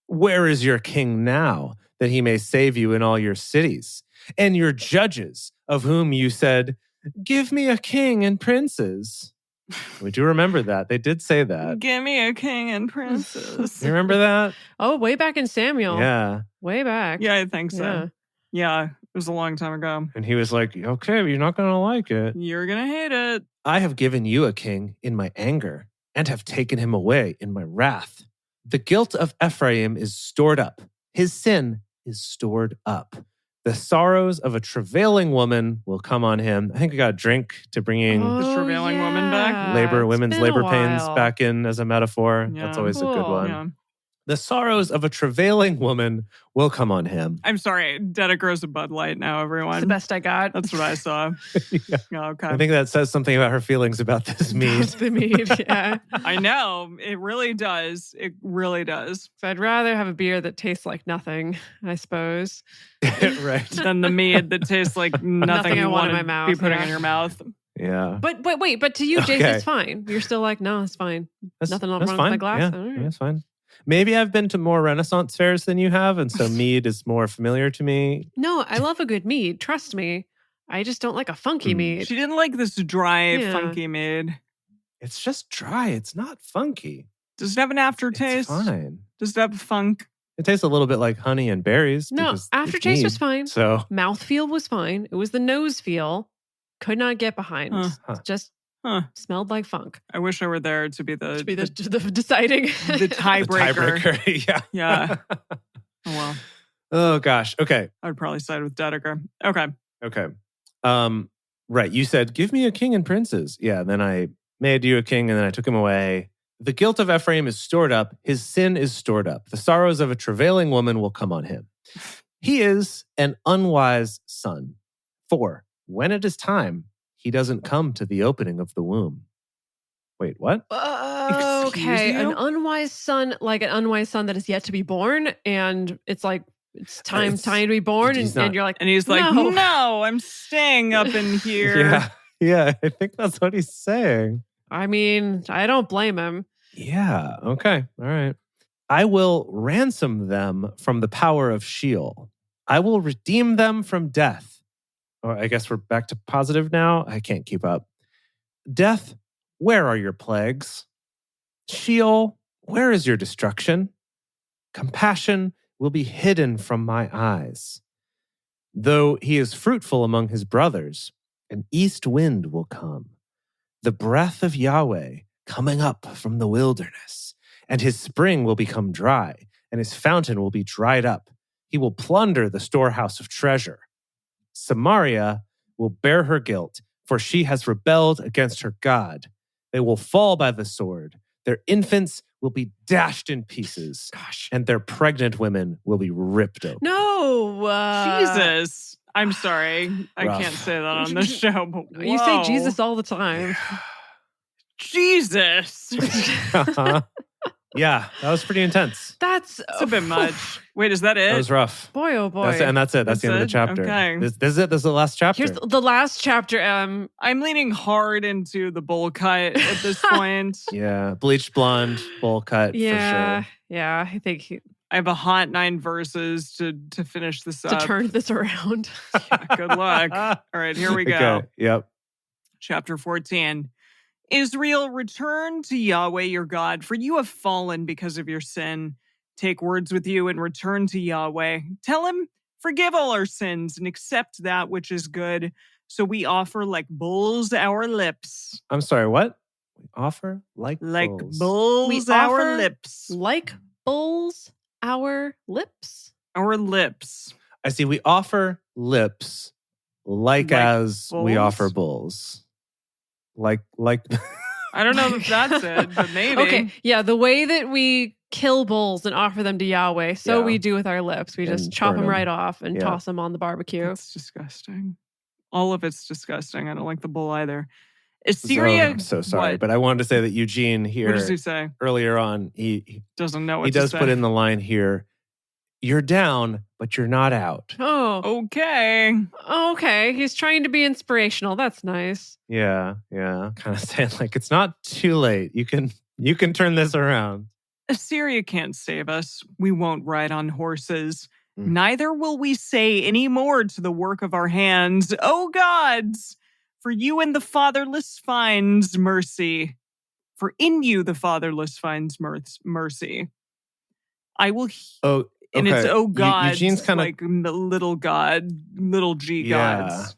D: Where is your king now, that he may save you in all your cities? And your judges, of whom you said, give me a king and princes. We do remember that. They did say that.
B: Give me a king and princes.
D: You remember that?
C: Oh, way back in Samuel.
D: Yeah.
C: Way back.
B: Yeah, I think so. Yeah, it was a long time ago.
D: And he was like, okay, but you're not going to like it.
B: You're going to hate it.
D: I have given you a king in my anger and have taken him away in my wrath. The guilt of Ephraim is stored up. His sin is stored up. The sorrows of a travailing woman will come on him. I think I got a drink to bringing
B: the travailing woman back.
D: women's
C: It's been
D: labor
C: a
D: pains
C: while.
D: back in as a metaphor.
B: Yeah.
D: That's always a good
C: Cool.
D: one.
B: Yeah.
D: The sorrows of a travailing woman will come on him.
B: I'm sorry. Dedeker's a Bud Light now, everyone.
C: It's the best I got.
B: That's what I saw.
D: Yeah.
B: Oh, okay.
D: I think that says something about her feelings about this mead.
C: the mead, yeah.
B: I know. It really does. It really does.
C: So I'd rather have a beer that tastes like nothing, I suppose.
D: Right.
B: Than the mead that tastes like nothing
C: I
B: you
C: want in
B: want
C: my
B: to be
C: mouth,
B: putting
C: yeah.
B: in your mouth.
D: Yeah.
C: But wait, but to you, Jason,
D: Okay.
C: it's fine. You're still like, no, it's fine. Nothing wrong with
D: fine.
C: my glass.
D: Yeah,
C: All right.
D: that's fine. Maybe I've been to more Renaissance fairs than you have, and so mead is more familiar to me.
C: No, I love a good mead. Trust me. I just don't like a funky mead.
B: She didn't like this dry,
C: Yeah.
B: funky mead.
D: It's just dry. It's not funky.
B: Does it have an aftertaste?
D: It's fine.
B: Does it have funk?
D: It tastes a little bit like honey and berries.
C: No,
D: because it's
C: aftertaste was
D: mead.
C: fine.
D: So
C: Mouthfeel was fine. It was the nose feel. Could not get behind.
B: Huh.
C: Just
B: Huh.
C: smelled like funk.
B: I wish I were there to be the
C: To be the deciding.
B: the
D: the
B: tiebreaker.
D: tiebreaker. Yeah.
B: Yeah. Oh, well,
D: Oh gosh. Okay.
B: I'd probably side with Dedeker. Okay.
D: Okay. Right. You said, give me a king and princes. Yeah. Then I made you a king and then I took him away. The guilt of Ephraim is stored up. His sin is stored up. The sorrows of a travailing woman will come on him. He is an unwise son. For when it is time, he doesn't come to the opening of the womb. Wait, what?
C: Okay,
B: you?
C: an unwise son, like an unwise son that is yet to be born, and it's like it's time to be born,
D: he's
C: and
D: not-
C: you're like,
B: And he's like,
C: No.
B: no, I'm staying up in here.
D: Yeah. Yeah. I think that's what he's saying.
C: I mean, I don't blame him.
D: Yeah. Okay. All right. I will ransom them from the power of Sheol. I will redeem them from death. Or I guess we're back to positive now. I can't keep up. Death, where are your plagues? Sheol, where is your destruction? Compassion will be hidden from my eyes. Though he is fruitful among his brothers, an east wind will come. The breath of Yahweh coming up from the wilderness, and his spring will become dry, and his fountain will be dried up. He will plunder the storehouse of treasure. Samaria will bear her guilt, for she has rebelled against her God. They will fall by the sword. Their infants will be dashed in pieces.
C: Gosh,
D: And their pregnant women will be ripped open.
C: no,
B: Jesus. I'm sorry. I
D: Rough.
B: can't say that on this show, but
C: You say
B: whoa.
C: Jesus all the time.
B: Jesus.
D: Yeah, that was pretty intense.
C: That's
B: It's a bit much. Wait, is that it?
D: That was rough.
C: Boy, oh boy.
D: That's it. That's the
B: That's
D: end of the
B: it?
D: chapter.
B: Okay.
D: This is it. This is the last chapter.
C: Here's the last chapter.
B: I'm leaning hard into the bowl cut at this point.
D: Yeah, bleached blonde, bowl cut
C: yeah,
D: for sure.
C: yeah. I think
B: I have a hot 9 verses to finish this
C: to
B: up.
C: turn this around.
B: Good luck. All right, here we go.
D: Okay, yep.
B: Chapter 14. Israel, return to Yahweh your God, for you have fallen because of your sin. Take words with you and return to Yahweh. Tell him, forgive all our sins and accept that which is good. So we offer like bulls our lips.
D: I'm sorry, what? We offer like bulls.
C: We
B: our
C: offer
B: lips.
C: like bulls our lips.
B: Our lips.
D: I see. We offer lips like as
B: bulls?
D: we offer bulls. Like.
B: I don't know if that's it, but maybe.
C: Okay, yeah, the way that we kill bulls and offer them to Yahweh, so
D: Yeah.
C: we do with our lips. We just
D: And
C: chop
D: burn
C: them
D: 'em.
C: right off and
D: Yeah.
C: toss them on the barbecue.
B: It's disgusting. All of it's disgusting. I don't like the bull either.
D: So,
B: Assyria.
D: I'm so sorry,
B: what?
D: but I wanted to say that Eugene
B: What
D: here
B: does he say?
D: earlier on, he
B: Doesn't know what
D: he
B: to
D: does
B: say.
D: put in the line here. You're down, but you're not out.
C: Oh,
B: Okay.
C: okay. He's trying to be inspirational. That's nice.
D: Yeah. Kind of saying like it's not too late. You can turn this around.
B: Assyria can't save us. We won't ride on horses.
D: Mm.
B: Neither will we say any more to the work of our hands, O gods, for you and the fatherless finds mercy. For in you the fatherless finds mercy. I will...
D: Oh,
B: And it's gods,
D: Eugene's kind of
B: like little god, little g gods.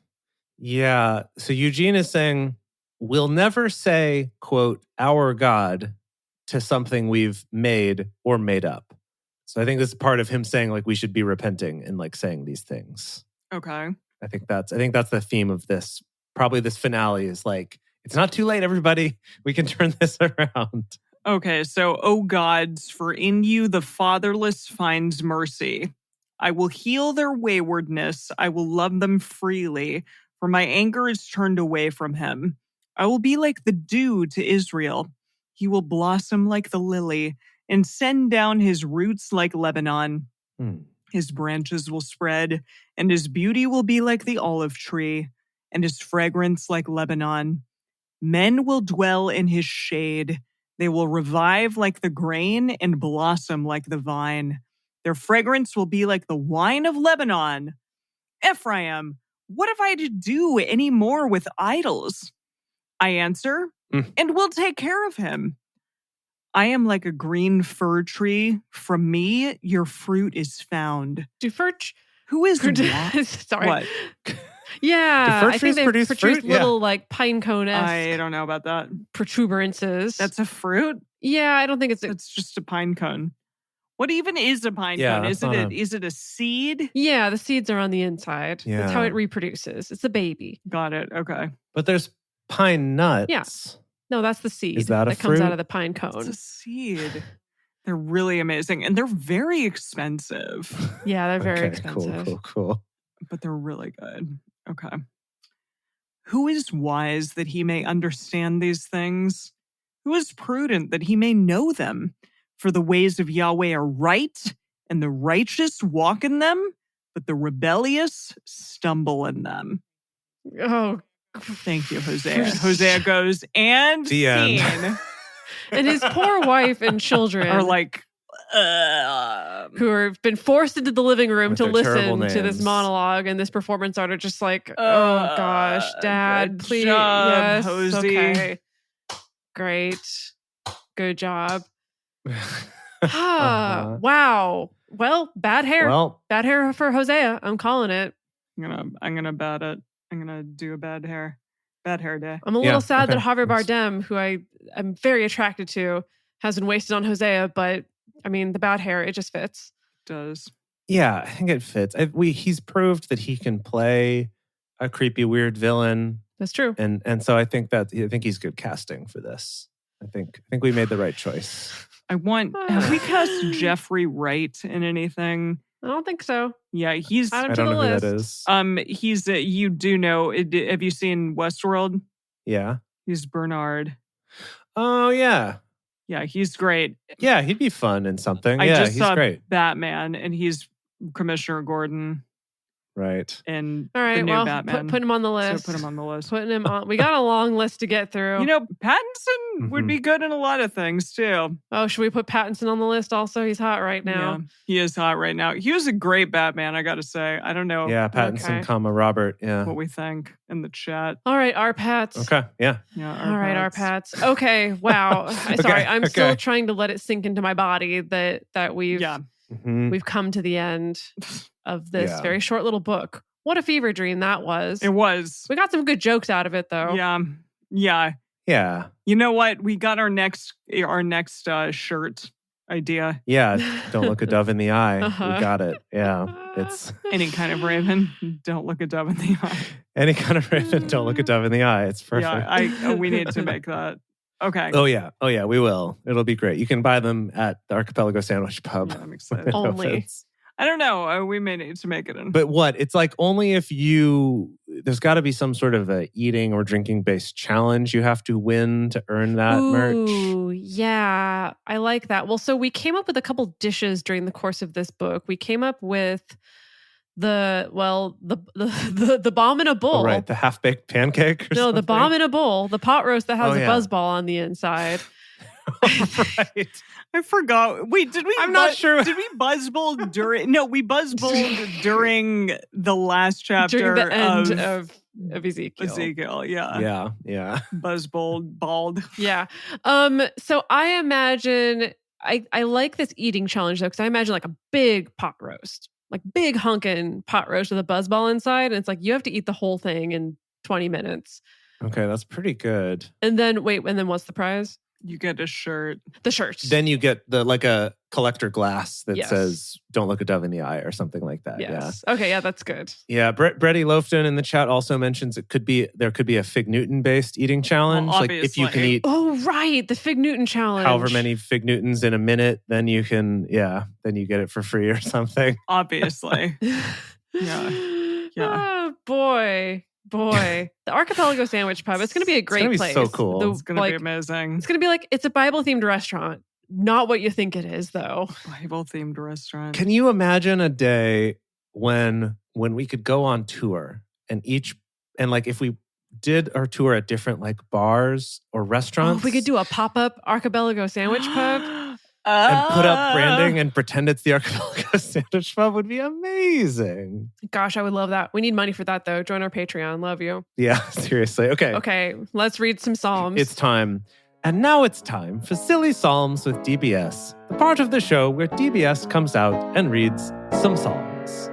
D: Yeah. So Eugene is saying we'll never say, quote, our God to something we've made or made up. So I think this is part of him saying like we should be repenting and like saying these things.
B: Okay.
D: I think that's the theme of this. Probably this finale is like, it's not too late, everybody. We can turn this around.
B: Okay, so, O gods, for in you the fatherless finds mercy. I will heal their waywardness. I will love them freely, for my anger is turned away from him. I will be like the dew to Israel. He will blossom like the lily and send down his roots like Lebanon. His branches will spread, and his beauty will be like the olive tree, and his fragrance like Lebanon. Men will dwell in his shade. They will revive like the grain and blossom like the vine. Their fragrance will be like the wine of Lebanon. Ephraim, what have I to do any more with idols? I answer, and will take care of him. I am like a green fir tree. From me, your fruit is found.
C: Do fir
B: Who is
C: Sorry.
B: What?
C: Yeah,
D: Do fir
C: I think
D: trees
C: they
D: produce fruit? Yeah.
C: little like pine cone
B: I don't know about that.
C: protuberances.
B: That's a fruit?
C: Yeah, I don't think it's
B: It's just a pine cone. What even is a pine
D: Yeah,
B: cone?
D: that's not
B: Is it a seed?
C: Yeah, the seeds are on the inside.
D: Yeah.
C: That's how it reproduces. It's a baby.
B: Got it. Okay.
D: But there's pine nuts.
C: Yeah. No, that's the seed
D: Is that a
C: comes
D: fruit?
C: out of the pine cone.
B: It's a seed. They're really amazing. And they're very expensive,
C: Yeah, they're very
D: Okay,
C: expensive.
D: Cool.
B: but they're really good. Okay. Who is wise that he may understand these things? Who is prudent that he may know them? For the ways of Yahweh are right, and the righteous walk in them, but the rebellious stumble in them.
C: Oh,
B: Thank you, Hosea. Hosea goes, and
D: The end.
B: scene.
C: and his poor wife and children
B: Are like,
C: who have been forced into the living room
D: With
C: to
D: their terrible
C: listen to this
D: names.
C: monologue and this performance art are just like, oh gosh, Dad,
B: good
C: please,
B: job,
C: yes,
B: Hosey.
C: okay, great, good job. Wow. Well, bad hair.
D: Well,
C: Bad hair for Hosea. I'm calling it.
B: I'm gonna bat it. I'm gonna do a bad hair day.
C: I'm a
D: Yeah,
C: little sad that
D: okay.
C: Javier Bardem, who I'm very attracted to, has been wasted on Hosea, but I mean, the bad hair, it just fits.
B: Does.
D: yeah, I think it fits. He's proved that he can play a creepy, weird villain,
C: That's true.
D: and so I think he's good casting for this. I think we made the right choice.
B: Have we cast Jeffrey Wright in anything?
C: I don't think so.
B: Yeah, he's
C: Add him
D: I
C: to
D: don't
C: the
D: know
C: list.
D: who that is.
B: he's you do know. Have you seen Westworld?
D: Yeah.
B: He's Bernard.
D: Oh yeah.
B: Yeah, he's great.
D: Yeah, he'd be fun in something.
B: I
D: Yeah,
B: just
D: he's
B: saw
D: great.
B: Batman, and he's Commissioner Gordon. in
C: All right,
B: the new
C: well,
B: Batman.
C: put him on the list.
B: So put him on the list.
C: Putting him on. We got a long list to get through.
B: You know, Pattinson would be good in a lot of things too.
C: Oh, should we put Pattinson on the list also? He's hot right now.
B: Yeah, he is hot right now. He was a great Batman, I got to say. I don't know
D: Yeah, Pattinson, comma Robert. Yeah.
B: what we think in the chat.
C: All right, our Pats.
D: Okay. Yeah.
B: Yeah,
C: All right, our Pats. Okay, wow. Sorry, I'm still trying to let it sink into my body that we've come to the end of this very short little book. What a fever dream that was.
B: It was.
C: We got some good jokes out of it, though.
B: Yeah.
D: Yeah.
B: You know what? We got our next shirt idea.
D: Yeah. Don't look a dove in the eye. We got it. Yeah. It's
B: any kind of raven. Don't look a dove in the eye.
D: Any kind of raven. Don't look a dove in the eye. It's perfect.
B: Yeah. We need to make that. Okay.
D: Oh yeah. We will. It'll be great. You can buy them at the Archipelago Sandwich Pub.
B: Yeah, I'm excited.
C: Only.
B: I don't know. We may need to make it in.
D: But what? It's like only if there's got to be some sort of a eating or drinking based challenge you have to win to earn that merch.
C: Ooh, yeah. I like that. Well, so we came up with a couple dishes during the course of this book. We came up with the bomb in a bowl.
D: Oh, right. The half baked pancake or something?
C: The bomb in a bowl. The pot roast that has a buzzball on the inside.
D: Right.
B: I forgot. Wait, did we?
D: I'm not sure.
B: Did we buzzbowl during? No, we buzzbowled during the last chapter
C: during the end of Ezekiel.
B: Yeah. Buzzbowled, bald.
C: Yeah. So I imagine I like this eating challenge though, because I imagine like a big pot roast, like big hunkin' pot roast with a buzzball inside, and it's like you have to eat the whole thing in 20 minutes.
D: Okay, that's pretty good.
C: And then what's the prize?
B: You get a shirt.
C: The shirts.
D: Then you get a collector glass that says "Don't look a dove in the eye" or something like that.
C: Yes. Yeah. Okay. Yeah, that's good.
D: Yeah. Bretty Lofton in the chat also mentions there could be a Fig Newton based eating challenge.
B: Well,
D: like if you can eat.
C: Oh right, the Fig Newton challenge.
D: However many Fig Newtons in a minute, then you can. Yeah. Then you get it for free or something.
B: Obviously. Yeah.
C: Oh boy. The Archipelago Sandwich Pub. It's going to be a great place.
D: It's going to be so cool.
B: It's going to be amazing.
C: It's going to be like, it's a Bible-themed restaurant. Not what you think it is, though.
B: Bible-themed restaurant.
D: Can you imagine a day when we could go on tour and like if we did our tour at different like bars or restaurants?
C: Oh, we could do a pop-up Archipelago Sandwich Pub.
D: And put up branding and pretend it's the Archipelago Sandwich Pub would be amazing.
C: Gosh, I would love that. We need money for that, though. Join our Patreon. Love you.
D: Yeah, seriously.
C: Okay, let's read some Psalms.
D: It's time. And now it's time for Silly Psalms with DBS, the part of the show where DBS comes out and reads some Psalms.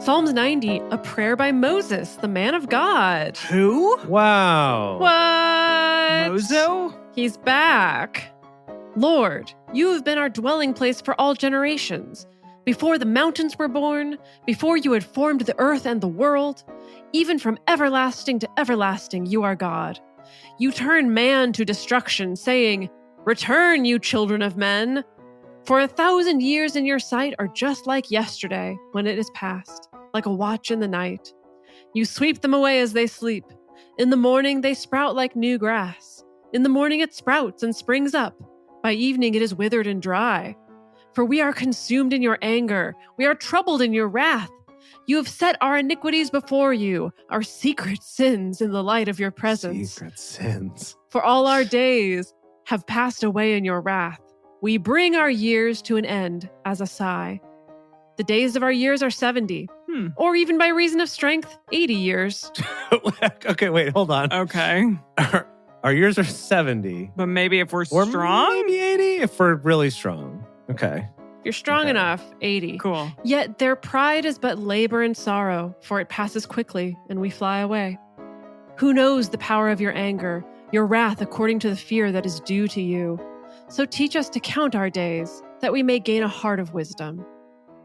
C: Psalms 90, a prayer by Moses, the man of God.
B: Who?
D: Wow.
C: What?
B: Mozo?
C: He's back. Lord, you have been our dwelling place for all generations. Before the mountains were born, before you had formed the earth and the world, even from everlasting to everlasting, you are God. You turn man to destruction, saying, "Return, you children of men." For 1,000 years in your sight are just like yesterday when it is past, like a watch in the night. You sweep them away as they sleep. In the morning they sprout like new grass. In the morning it sprouts and springs up. By evening it is withered and dry. For we are consumed in your anger. We are troubled in your wrath. You have set our iniquities before you, our secret sins in the light of your presence.
D: Secret sins.
C: For all our days have passed away in your wrath. We bring our years to an end as a sigh. The days of our years are 70, or even by reason of strength, 80 years.
D: Okay, wait, hold on.
B: Okay.
D: Our years are 70.
B: But maybe if we're
D: Or
B: strong?
D: maybe 80 if we're really strong. Okay.
C: If you're strong enough, 80.
B: Cool.
C: Yet their pride is but labor and sorrow, for it passes quickly, and we fly away. Who knows the power of your anger, your wrath according to the fear that is due to you? So teach us to count our days, that we may gain a heart of wisdom.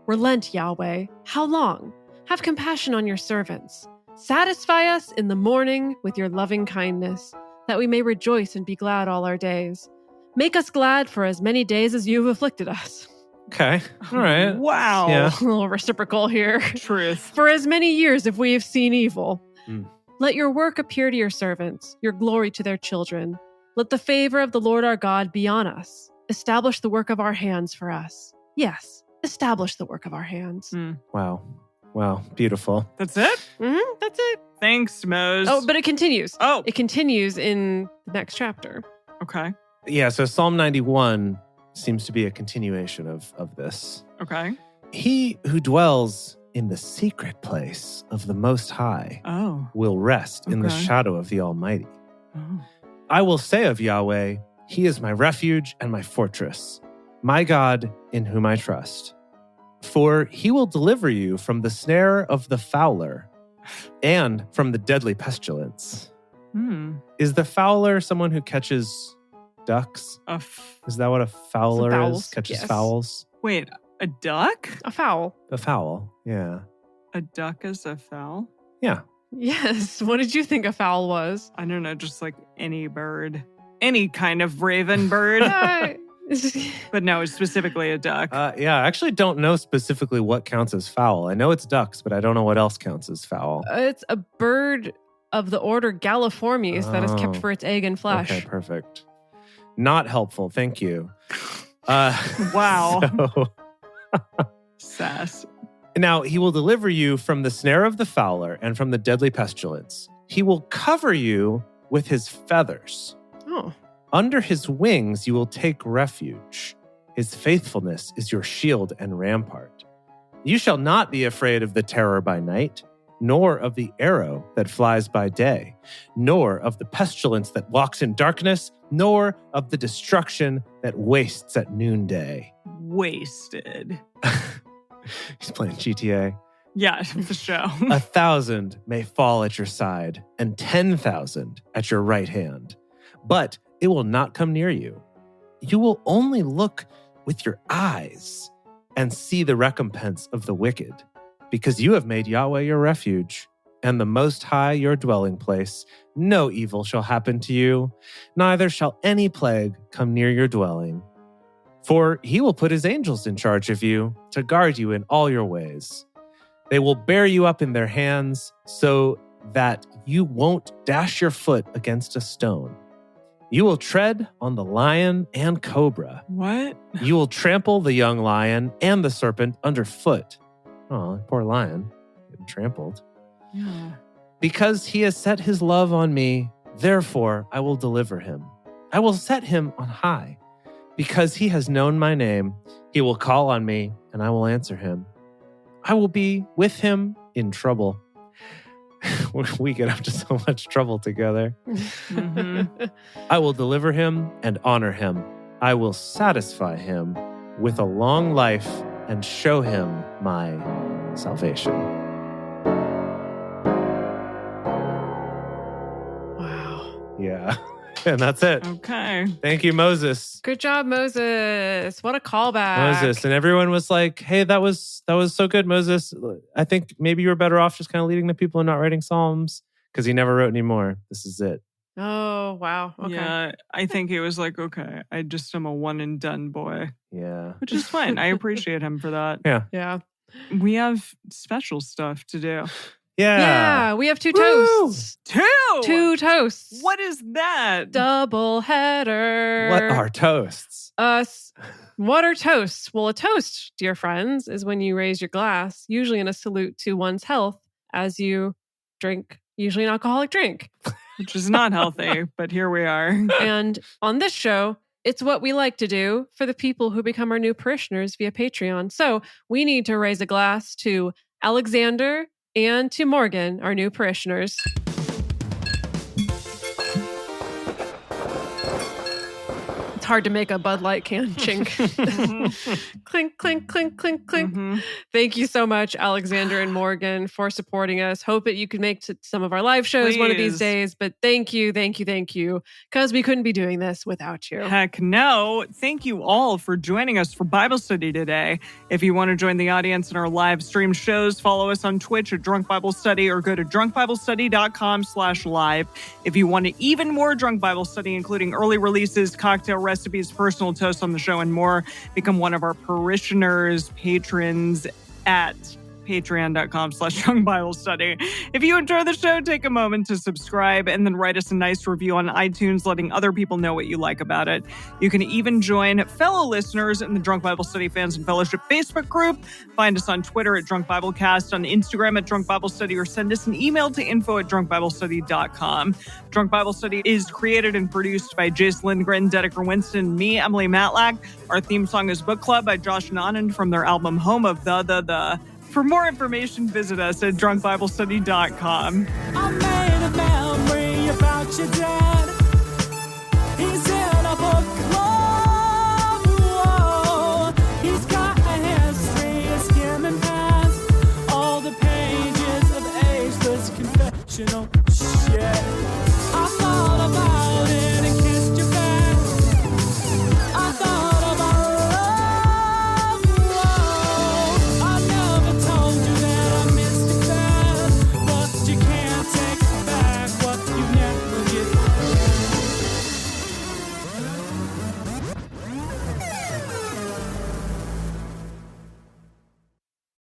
C: Relent, Yahweh. How long? Have compassion on your servants. Satisfy us in the morning with your loving kindness, that we may rejoice and be glad all our days. Make us glad for as many days as you have afflicted us.
D: Okay. All right.
B: Wow.
D: Yeah.
C: A little reciprocal here.
B: Truth.
C: For as many years if we have seen evil.
D: Mm.
C: Let your work appear to your servants, your glory to their children. Let the favor of the Lord our God be on us. Establish the work of our hands for us. Yes, establish the work of our hands.
D: Wow. Beautiful.
B: That's it?
C: That's it.
B: Thanks, Mose.
C: Oh, but it continues.
B: Oh,
C: It continues in the next chapter.
B: okay.
D: Yeah, so Psalm 91 seems to be a continuation of this.
B: Okay.
D: He who dwells in the secret place of the Most High
B: Oh.
D: will rest in the
B: Okay.
D: shadow of the Almighty.
B: Oh.
D: I will say of Yahweh, He is my refuge and my fortress, my God in whom I trust. For He will deliver you from the snare of the fowler and from the deadly pestilence. Is the fowler someone who catches ducks? Is that what a fowler
C: Fowls,
D: is? Catches
C: yes.
D: fowls?
B: Wait, a duck?
C: A fowl.
D: A fowl, yeah.
B: A duck is a fowl?
D: Yeah.
C: Yes. What did you think a fowl was?
B: I don't know, just like any bird. Any kind of raven bird. But no, it's specifically a duck.
D: Yeah, I actually don't know specifically what counts as fowl. I know it's ducks, but I don't know what else counts as fowl.
C: It's a bird of the order Galliformes that is kept
D: Oh.
C: for its egg and flesh.
D: Okay, perfect. Not helpful. Thank you.
B: Wow.
D: So,
B: Sass.
D: now, he will deliver you from the snare of the fowler and from the deadly pestilence. He will cover you with his feathers.
C: Oh.
D: Under his wings you will take refuge. His faithfulness is your shield and rampart. You shall not be afraid of the terror by night, nor of the arrow that flies by day, nor of the pestilence that walks in darkness, nor of the destruction that wastes at noonday.
B: Wasted.
D: He's playing GTA.
B: Yeah, for show.
D: 1,000 may fall at your side, and 10,000 at your right hand, but it will not come near you. You will only look with your eyes and see the recompense of the wicked, because you have made Yahweh your refuge, and the Most High your dwelling place. No evil shall happen to you, neither shall any plague come near your dwelling. For he will put his angels in charge of you to guard you in all your ways. They will bear you up in their hands so that you won't dash your foot against a stone. You will tread on the lion and cobra.
B: What?
D: You will trample the young lion and the serpent underfoot. Oh, poor lion, getting trampled.
B: Yeah.
D: Because he has set his love on me, therefore I will deliver him. I will set him on high. Because he has known my name, he will call on me, and I will answer him. I will be with him in trouble. We get up to so much trouble together.
B: Mhm.
D: I will deliver him and honor him. I will satisfy him with a long life and show him my salvation.
C: Wow.
D: Yeah. And that's it.
B: Okay.
D: Thank you, Moses.
C: Good job, Moses. What a callback.
D: Moses. And everyone was like, hey, that was so good, Moses. I think maybe you were better off just kind of leading the people and not writing Psalms, because he never wrote any more. This is it.
C: Oh, wow. Okay.
B: Yeah, I think he was like, okay, I just am a one and done boy,
D: Yeah.
B: which is fine. I appreciate him for that.
C: Yeah.
B: We have special stuff to do.
C: Yeah. We have two
B: Woo!
C: toasts. Two toasts.
B: What is that?
C: Double header.
D: What are toasts?
C: What are toasts? Well, a toast, dear friends, is when you raise your glass, usually in a salute to one's health, as you drink, usually an alcoholic drink.
B: Which is not healthy, but here we are.
C: And on this show, it's what we like to do for the people who become our new parishioners via Patreon. So we need to raise a glass to Alexander and to Morgan, our new parishioners. It's hard to make a Bud Light can chink. Clink, clink, clink, clink, clink.
B: Mhm.
C: Thank you so much, Alexander and Morgan, for supporting us. Hope that you can make some of our live shows one of these
B: Please.
C: days. But thank you, because we couldn't be doing this without you.
B: Heck no. Thank you all for joining us for Bible study today. If you want to join the audience in our live stream shows, follow us on Twitch at Drunk Bible Study or go to drunkbiblestudy.com/live. If you want even more Drunk Bible Study, including early releases, cocktail recipes, personal toasts on the show, and more, become one of our parishioners, patrons at patreon.com/Drunk Bible Study. If you enjoy the show, take a moment to subscribe and then write us a nice review on iTunes, letting other people know what you like about it. You can even join fellow listeners in the Drunk Bible Study Fans and Fellowship Facebook group. Find us on Twitter at Drunk Biblecast, on Instagram at Drunk Bible Study, or send us an email to info@drunkbiblestudy.com. Drunk Bible Study is created and produced by Jace Lindgren, Dedeker Winston, me, Emily Matlack. Our theme song is Book Club by Josh and Anand from their album Home of the. For more information, visit us at drunkbiblestudy.com.
E: I made a memory about your dad. He's in a book club.